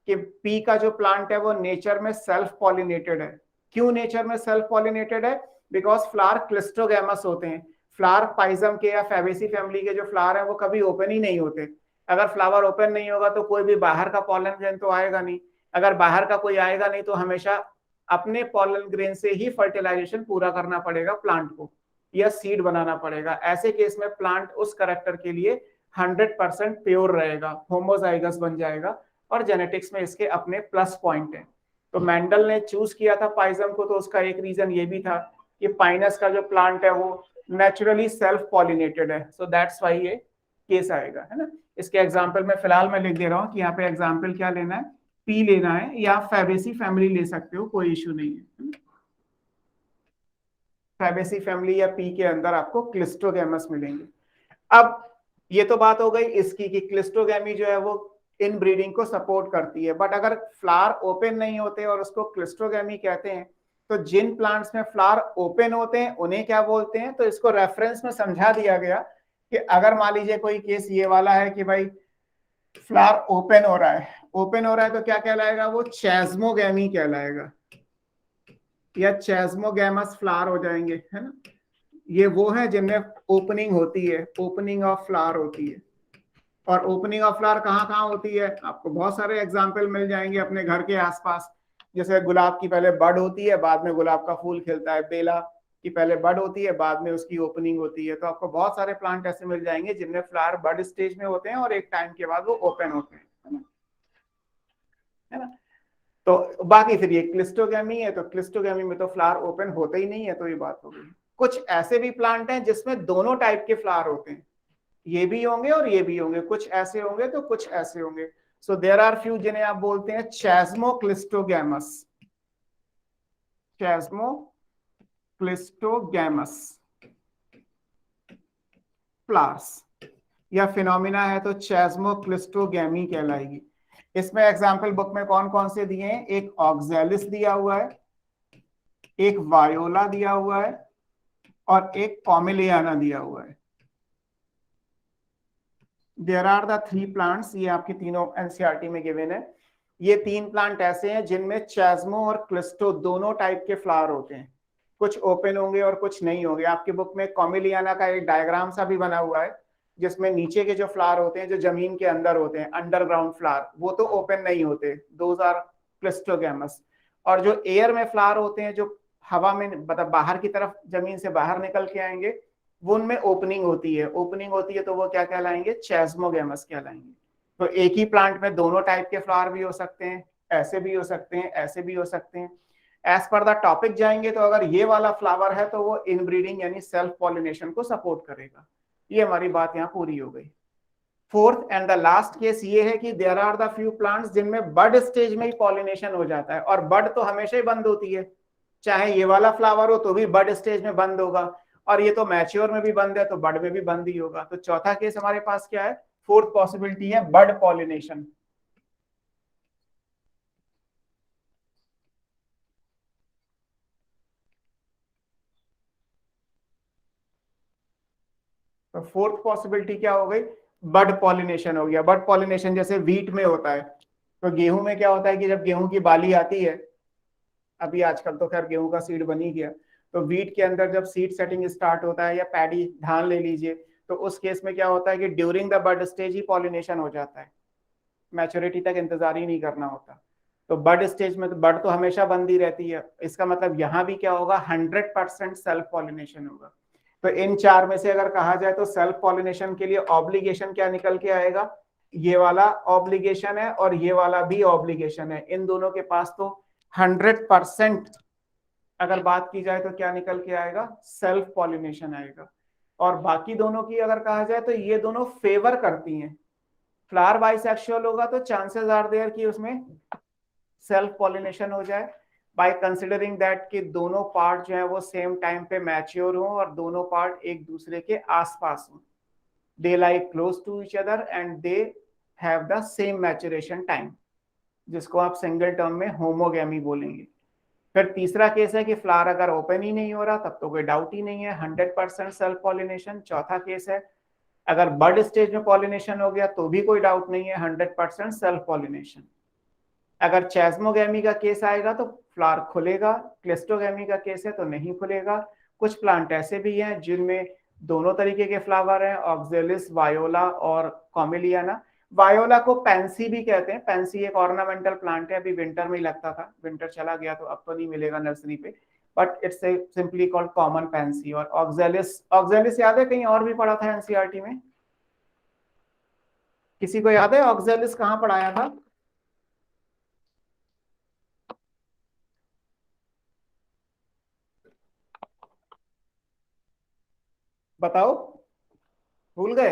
कि पी का जो प्लांट है वो नेचर में सेल्फ पॉलिनेटेड है। क्यों नेचर में सेल्फ पॉलिनेटेड है, बिकॉज फ्लावर क्लिस्टोगैमस होते हैं। फ्लावर पाइजम के या फैबेसी फैमिली के जो फ्लावर है वो कभी ओपन ही नहीं होते। अगर फ्लावर ओपन नहीं होगा तो कोई भी बाहर का पॉलन ग्रेन तो आएगा नहीं, अगर बाहर का कोई आएगा नहीं तो हमेशा अपने पॉलन ग्रेन से ही फर्टिलाइजेशन पूरा करना पड़ेगा प्लांट को, या सीड बनाना पड़ेगा। ऐसे केस में प्लांट उस कैरेक्टर के लिए 100% प्योर रहेगा, होमोजाइगस बन जाएगा, और जेनेटिक्स में इसके अपने प्लस पॉइंट है। तो मेंडल ने चूज किया था पाइजम को तो उसका एक रीजन ये भी था कि पाइनस का जो प्लांट है वो नेचुरली सेल्फ पॉलिनेटेड है, सो दैट्स व्हाई ये केस आएगा, है ना। इसके एग्जांपल में फिलहाल मैं लिख दे रहा हूँ कि यहाँ पे एग्जांपल क्या लेना है, पी लेना है, या फैबेसी फैमिली ले सकते हो, कोई इश्यू नहीं है। फैबेसी फैमिली या पी के अंदर आपको क्लिस्टोगैमस मिलेंगे। अब ये तो बात हो गई इसकी कि क्लिस्टोगैमी जो है वो इन ब्रीडिंग को सपोर्ट करती है, बट अगर फ्लावर ओपन नहीं होते और उसको क्लिस्टोगैमी कहते हैं तो जिन प्लांट्स में फ्लावर ओपन होते हैं उन्हें क्या बोलते हैं, तो इसको रेफरेंस में समझा दिया गया कि अगर मान लीजिए कोई केस ये वाला है कि भाई फ्लावर ओपन हो रहा है, ओपन हो रहा है तो क्या कहलाएगा, वो चैस्मोगैमी कहलाएगा, या चैस्मोगैमस फ्लावर हो जाएंगे, है ना। ये वो है जिनमें ओपनिंग होती है, ओपनिंग ऑफ फ्लावर होती है। और ओपनिंग ऑफ फ्लावर कहाँ कहाँ होती है, आपको बहुत सारे एग्जाम्पल मिल जाएंगे अपने घर के आसपास। जैसे गुलाब की पहले बड होती है, बाद में गुलाब का फूल खिलता है, बेला की पहले बड होती है, बाद में उसकी ओपनिंग होती है। तो आपको बहुत सारे प्लांट ऐसे मिल जाएंगे जिनमें फ्लावर बड स्टेज में होते हैं और एक टाइम के बाद वो ओपन होते हैं, है ना। तो बाकी फिर ये क्लिस्टोगैमी है, तो क्लिस्टोगैमी में तो फ्लावर ओपन होते ही नहीं है, तो ये बात हो गई। कुछ ऐसे भी प्लांट हैं जिसमें दोनों टाइप के फ्लावर होते हैं, ये भी होंगे और ये भी होंगे, कुछ ऐसे होंगे तो कुछ ऐसे होंगे। सो देयर आर फ्यू जिन्हें आप बोलते हैं चैस्मोक्लिस्टोगैमस, चैस्मोक्लिस्टोगैमस फ्लावर्स। या फिनोमिना है तो चैस्मोक्लिस्टोगैमी कहलाएगी। इसमें एग्जाम्पल बुक में कौन कौन से दिए हैं, एक ऑक्सैलिस दिया हुआ है, एक वायोला दिया हुआ है और एक कॉमिलियाना दिया हुआ है। देयर आर द 3 प्लांट्स, ये आपके तीनों एनसीईआरटी में गिवन है। ये 3 प्लांट ऐसे हैं जिनमें चैस्मो और क्लिस्टो दोनों टाइप के फ्लावर होते हैं, कुछ ओपन होंगे और कुछ नहीं होंगे। आपकी बुक में कॉमिलियाना का एक डायग्राम सा भी बना हुआ है जिसमें नीचे के जो फ्लावर होते हैं, जो जमीन के अंदर होते हैं, अंडरग्राउंड फ्लावर, वो तो ओपन नहीं होते, दोज आर क्लिस्टोगैमस। और जो एयर में फ्लावर होते हैं, जो हवा में मतलब बाहर की तरफ जमीन से बाहर निकल के आएंगे, वो उनमें ओपनिंग होती है, तो वो क्या कहलाएंगे, चैस्मोगैमस कहलाएंगे। तो एक ही प्लांट में दोनों टाइप के फ्लावर भी हो सकते हैं, ऐसे भी हो सकते हैं, ऐसे भी हो सकते हैं। एज पर द टॉपिक जाएंगे तो अगर ये वाला फ्लावर है तो वो इनब्रीडिंग यानी सेल्फ पॉलिनेशन को सपोर्ट करेगा। ये हमारी बात यहाँ पूरी हो गई। Fourth and the last case ये है कि there are the few plants जिनमें बड स्टेज में ही पॉलिनेशन हो जाता है, और बड तो हमेशा ही बंद होती है, चाहे ये वाला फ्लावर हो तो भी बड स्टेज में बंद होगा, और ये तो मैच्योर में भी बंद है तो बड में भी बंद ही होगा। तो चौथा केस हमारे पास क्या है, फोर्थ पॉसिबिलिटी है बड पॉलिनेशन। तो फोर्थ पॉसिबिलिटी क्या हो गई, बड पॉलिनेशन हो गया। बड पॉलिनेशन जैसे व्हीट में होता है, तो गेहूं में क्या होता है कि जब गेहूं की बाली आती है, अभी आजकल तो खैर गेहूं का सीड बन ही गया, तो व्हीट के अंदर जब सीड सेटिंग स्टार्ट होता है, या पैडी धान ले लीजिए, तो उस केस में क्या होता है कि ड्यूरिंग द बड स्टेज ही पॉलिनेशन हो जाता है, मैच्योरिटी तक इंतजार ही नहीं करना होता। तो बड स्टेज में तो बड तो हमेशा बंद ही रहती है, इसका मतलब यहाँ भी क्या होगा, 100% सेल्फ पॉलिनेशन होगा। तो इन 4 में से अगर कहा जाए तो सेल्फ पॉलिनेशन के लिए ऑब्लिगेशन क्या निकल के आएगा, ये वाला ऑब्लिगेशन है और ये वाला भी ऑब्लिगेशन है। इन दोनों के पास तो 100% अगर बात की जाए तो क्या निकल के आएगा, सेल्फ पॉलिनेशन आएगा। और बाकी दोनों की अगर कहा जाए तो ये दोनों फेवर करती हैं। फ्लावर बाइसेक्सुअल होगा तो चांसेस आर देयर कि उसमें सेल्फ पॉलिनेशन हो जाए, बाय कंसिडरिंग दैट कि दोनों पार्ट जो है वो सेम टाइम पे मैच्योर हो और दोनों पार्ट एक दूसरे के आसपास हो, they lie close to each other and they have the same maturation time, जिसको आप सिंगल टर्म में होमोगैमी बोलेंगे। फिर तीसरा केस है कि फ्लावर अगर ओपन ही नहीं हो रहा तब तो कोई डाउट ही नहीं है, 100% सेल्फ पॉलिनेशन। चौथा केस है अगर बड स्टेज में पॉलिनेशन हो गया तो भी कोई डाउट नहीं है, 100% सेल्फ पॉलिनेशन। अगर चैस्मोगैमी का केस आएगा तो फ्लावर खुलेगा, क्लिस्टोगैमी का केस है तो नहीं खुलेगा। कुछ प्लांट ऐसे भी हैं जिनमें दोनों तरीके के फ्लावर हैं, ऑक्सैलिस, वायोला और कॉमिलियाना। वायोला को पैंसी भी कहते हैं, पैंसी एक ऑर्नामेंटल प्लांट है, अभी विंटर में ही लगता था, विंटर चला गया तो अब तो नहीं मिलेगा नर्सरी पे, but it's simply called common pansy. और ऑक्सैलिस याद है कहीं और भी पढ़ा था एनसीईआरटी में, किसी को याद है ऑक्सैलिस कहाँ पढ़ाया था? बताओ, भूल गए?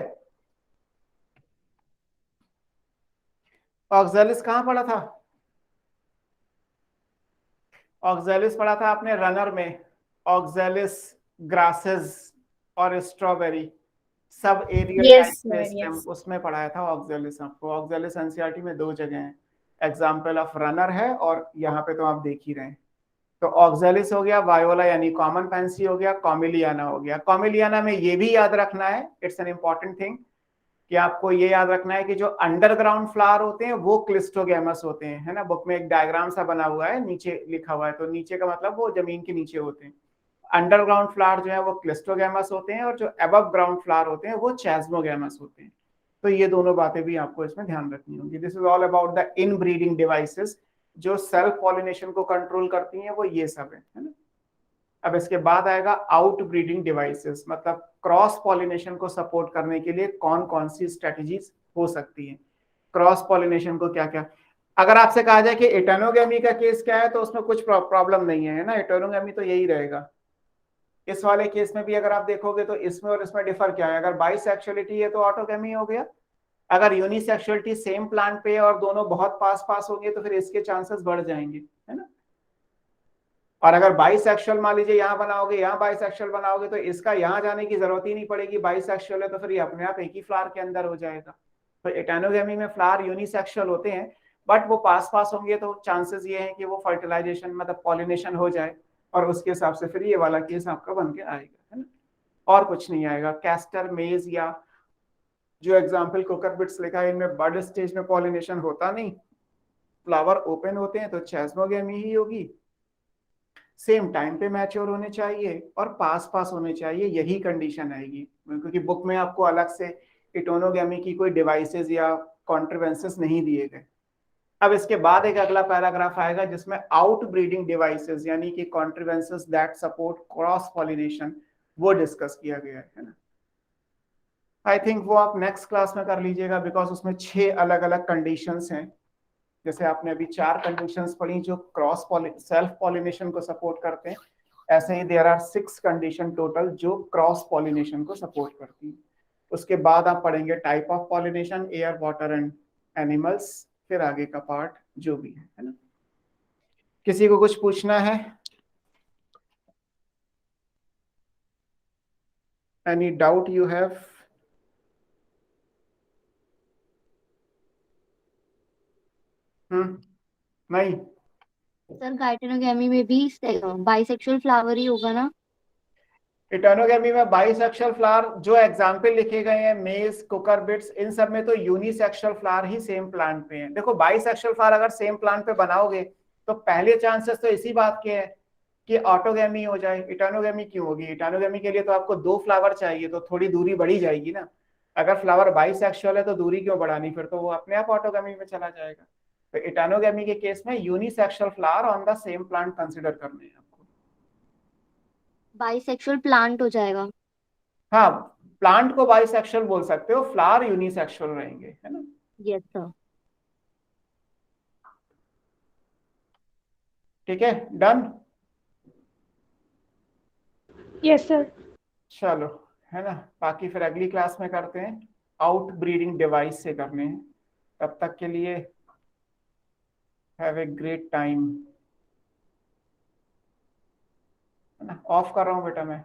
ऑक्सैलिस कहाँ पढ़ा था? ऑक्सैलिस पढ़ा था आपने रनर में, ऑक्सैलिस, ग्रासेस और स्ट्रॉबेरी, सब aerial Yes, sir. System, Yes. उसमें पढ़ाया था ऑक्सैलिस आपको। ऑक्सैलिस एनसीईआरटी में 2 जगह हैं, एग्जाम्पल ऑफ रनर है और यहाँ पे तो आप देख ही रहे हैं। तो ऑक्सैलिस हो गया, वायोला यानी कॉमन पैंसी हो गया, कॉमिलियाना हो गया। कॉमिलियाना में ये भी याद रखना है, इट्स एन इंपॉर्टेंट थिंग, कि आपको ये याद रखना है कि जो अंडरग्राउंड फ्लावर होते हैं वो क्लिस्टोगैमस होते हैं, है ना। बुक में एक डायग्राम सा बना हुआ है, नीचे लिखा हुआ है, तो नीचे का मतलब वो जमीन के नीचे होते हैं। अंडरग्राउंड फ्लावर जो है वो क्लिस्टोगैमस होते हैं और जो अबव ग्राउंड फ्लावर होते हैं वो चैस्मोगैमस होते हैं। तो ये दोनों बातें भी आपको इसमें ध्यान रखनी होंगी। This is all about the inbreeding devices, जो सेल्फ पॉलिनेशन को कंट्रोल करती हैं, वो ये सब है ना। अब इसके बाद आएगा आउट ब्रीडिंग डिवाइसेस, मतलब क्रॉस पॉलिनेशन को सपोर्ट करने के लिए कौन कौन सी स्ट्रेटजीज हो सकती हैं। क्रॉस पॉलिनेशन को क्या क्या, अगर आपसे कहा जाए कि एटेनोगैमी का केस क्या है तो उसमें कुछ प्रॉब्लम नहीं है ना, एटेनोगैमी तो यही रहेगा। इस वाले केस में भी अगर आप देखोगे तो इसमें और इसमें डिफर क्या है, अगर बाइसेक्सुअलिटी है तो ऑटोगैमी हो गया, अगर यूनिसेक्सुअलिटी सेम प्लांट पे और दोनों बहुत पास पास होंगे तो फिर इसके चांसेस बढ़ जाएंगे, है ना। और अगर बाइसेक्सुअल मान लीजिए यहाँ बनाओगे, यहाँ बाइसेक्सुअल बनाओगे, तो इसका यहाँ जाने की जरूरत ही नहीं पड़ेगी, बाइसेक्सुअल है तो फिर ये अपने आप एक ही फ्लावर के अंदर हो जाएगा। तो एटेनोगेमी में फ्लावर यूनिसेक्सुअल होते हैं, बट वो पास पास होंगे तो चांसेस ये हैं कि वो फर्टिलाइजेशन मतलब पॉलिनेशन हो जाए, और उसके हिसाब से फिर ये वाला केस आपका बन के आएगा, है ना, और कुछ नहीं आएगा। कैस्टर, मेज या जो एग्जाम्पल कुकरबिट्स लिखा है, इनमें बर्ड स्टेज में पॉलिनेशन होता नहीं, फ्लावर ओपन होते हैं, तो चेस्मोगेमी ही होगी। सेम टाइम पे मैच्योर होने चाहिए और पास पास होने चाहिए, यही कंडीशन आएगी, क्योंकि बुक में आपको अलग से एटोनोगेमी की कोई डिवाइसेस या कॉन्ट्रीवेंसेस नहीं दिए गए। अब इसके बाद एक अगला पैराग्राफ आएगा जिसमें आउट ब्रीडिंग डिवाइसेस यानी कि कॉन्ट्रीवेंसेस दैट सपोर्ट क्रॉस पॉलिनेशन वो डिस्कस किया गया है ना। आई थिंक वो आप नेक्स्ट क्लास में कर लीजिएगा, बिकॉज उसमें 6 अलग अलग कंडीशंस हैं। जैसे आपने अभी 4 कंडीशंस पढ़ी जो क्रॉस सेल्फ पॉलिनेशन को सपोर्ट करते हैं, ऐसे ही देयर आर 6 कंडीशन टोटल जो क्रॉस पॉलिनेशन को सपोर्ट करती हैं। उसके बाद आप पढ़ेंगे type of pollination, air, water and animals, फिर आगे का पार्ट जो भी है ना। किसी को कुछ पूछना है? Any doubt you have? नहीं, सर गाइटेनोगेमी में भी बाइसेक्सुअल फ्लावर ही होगा ना? एटोनोगेमी में बाइसेक्सुअल फ्लावर जो एग्जाम्पल लिखे गए हैं, मेज, कुकरबिट्स, इन सब में तो यूनिसेक्सुअल फ्लावर ही सेम प्लांट पे हैं। देखो बाइसेक्सुअल फ्लावर अगर सेम प्लांट पे बनाओगे तो पहले चांसेस तो इसी बात के हैं कि ऑटोगेमी हो जाए। एटोनोगेमी क्यों होगी? एटोनोगेमी के लिए तो आपको 2 फ्लावर चाहिए, तो थोड़ी दूरी बढ़ी जाएगी ना। अगर फ्लावर बाइसेक्सुअल है तो दूरी क्यों बढ़ानी, फिर तो वो अपने आप ऑटोगेमी में चला जाएगा। तो एटोनोगेमी के केस में unisexual flower on the same plant consider करने हैं आपको। बाइसेक्सुअल प्लांट हो जाएगा। हाँ, प्लांट को बाइसेक्सुअल बोल सकते हो, फ्लावर यूनिसेक्सुअल रहेंगे, है ना। Yes sir. ठीक है, डन। Yes sir. चलो, है ना, बाकी फिर अगली क्लास में करते हैं, आउट ब्रीडिंग डिवाइस से करने हैं। तब तक के लिए हैव ए ग्रेट टाइम, है ना। ऑफ कर रहा हूँ बेटा मैं।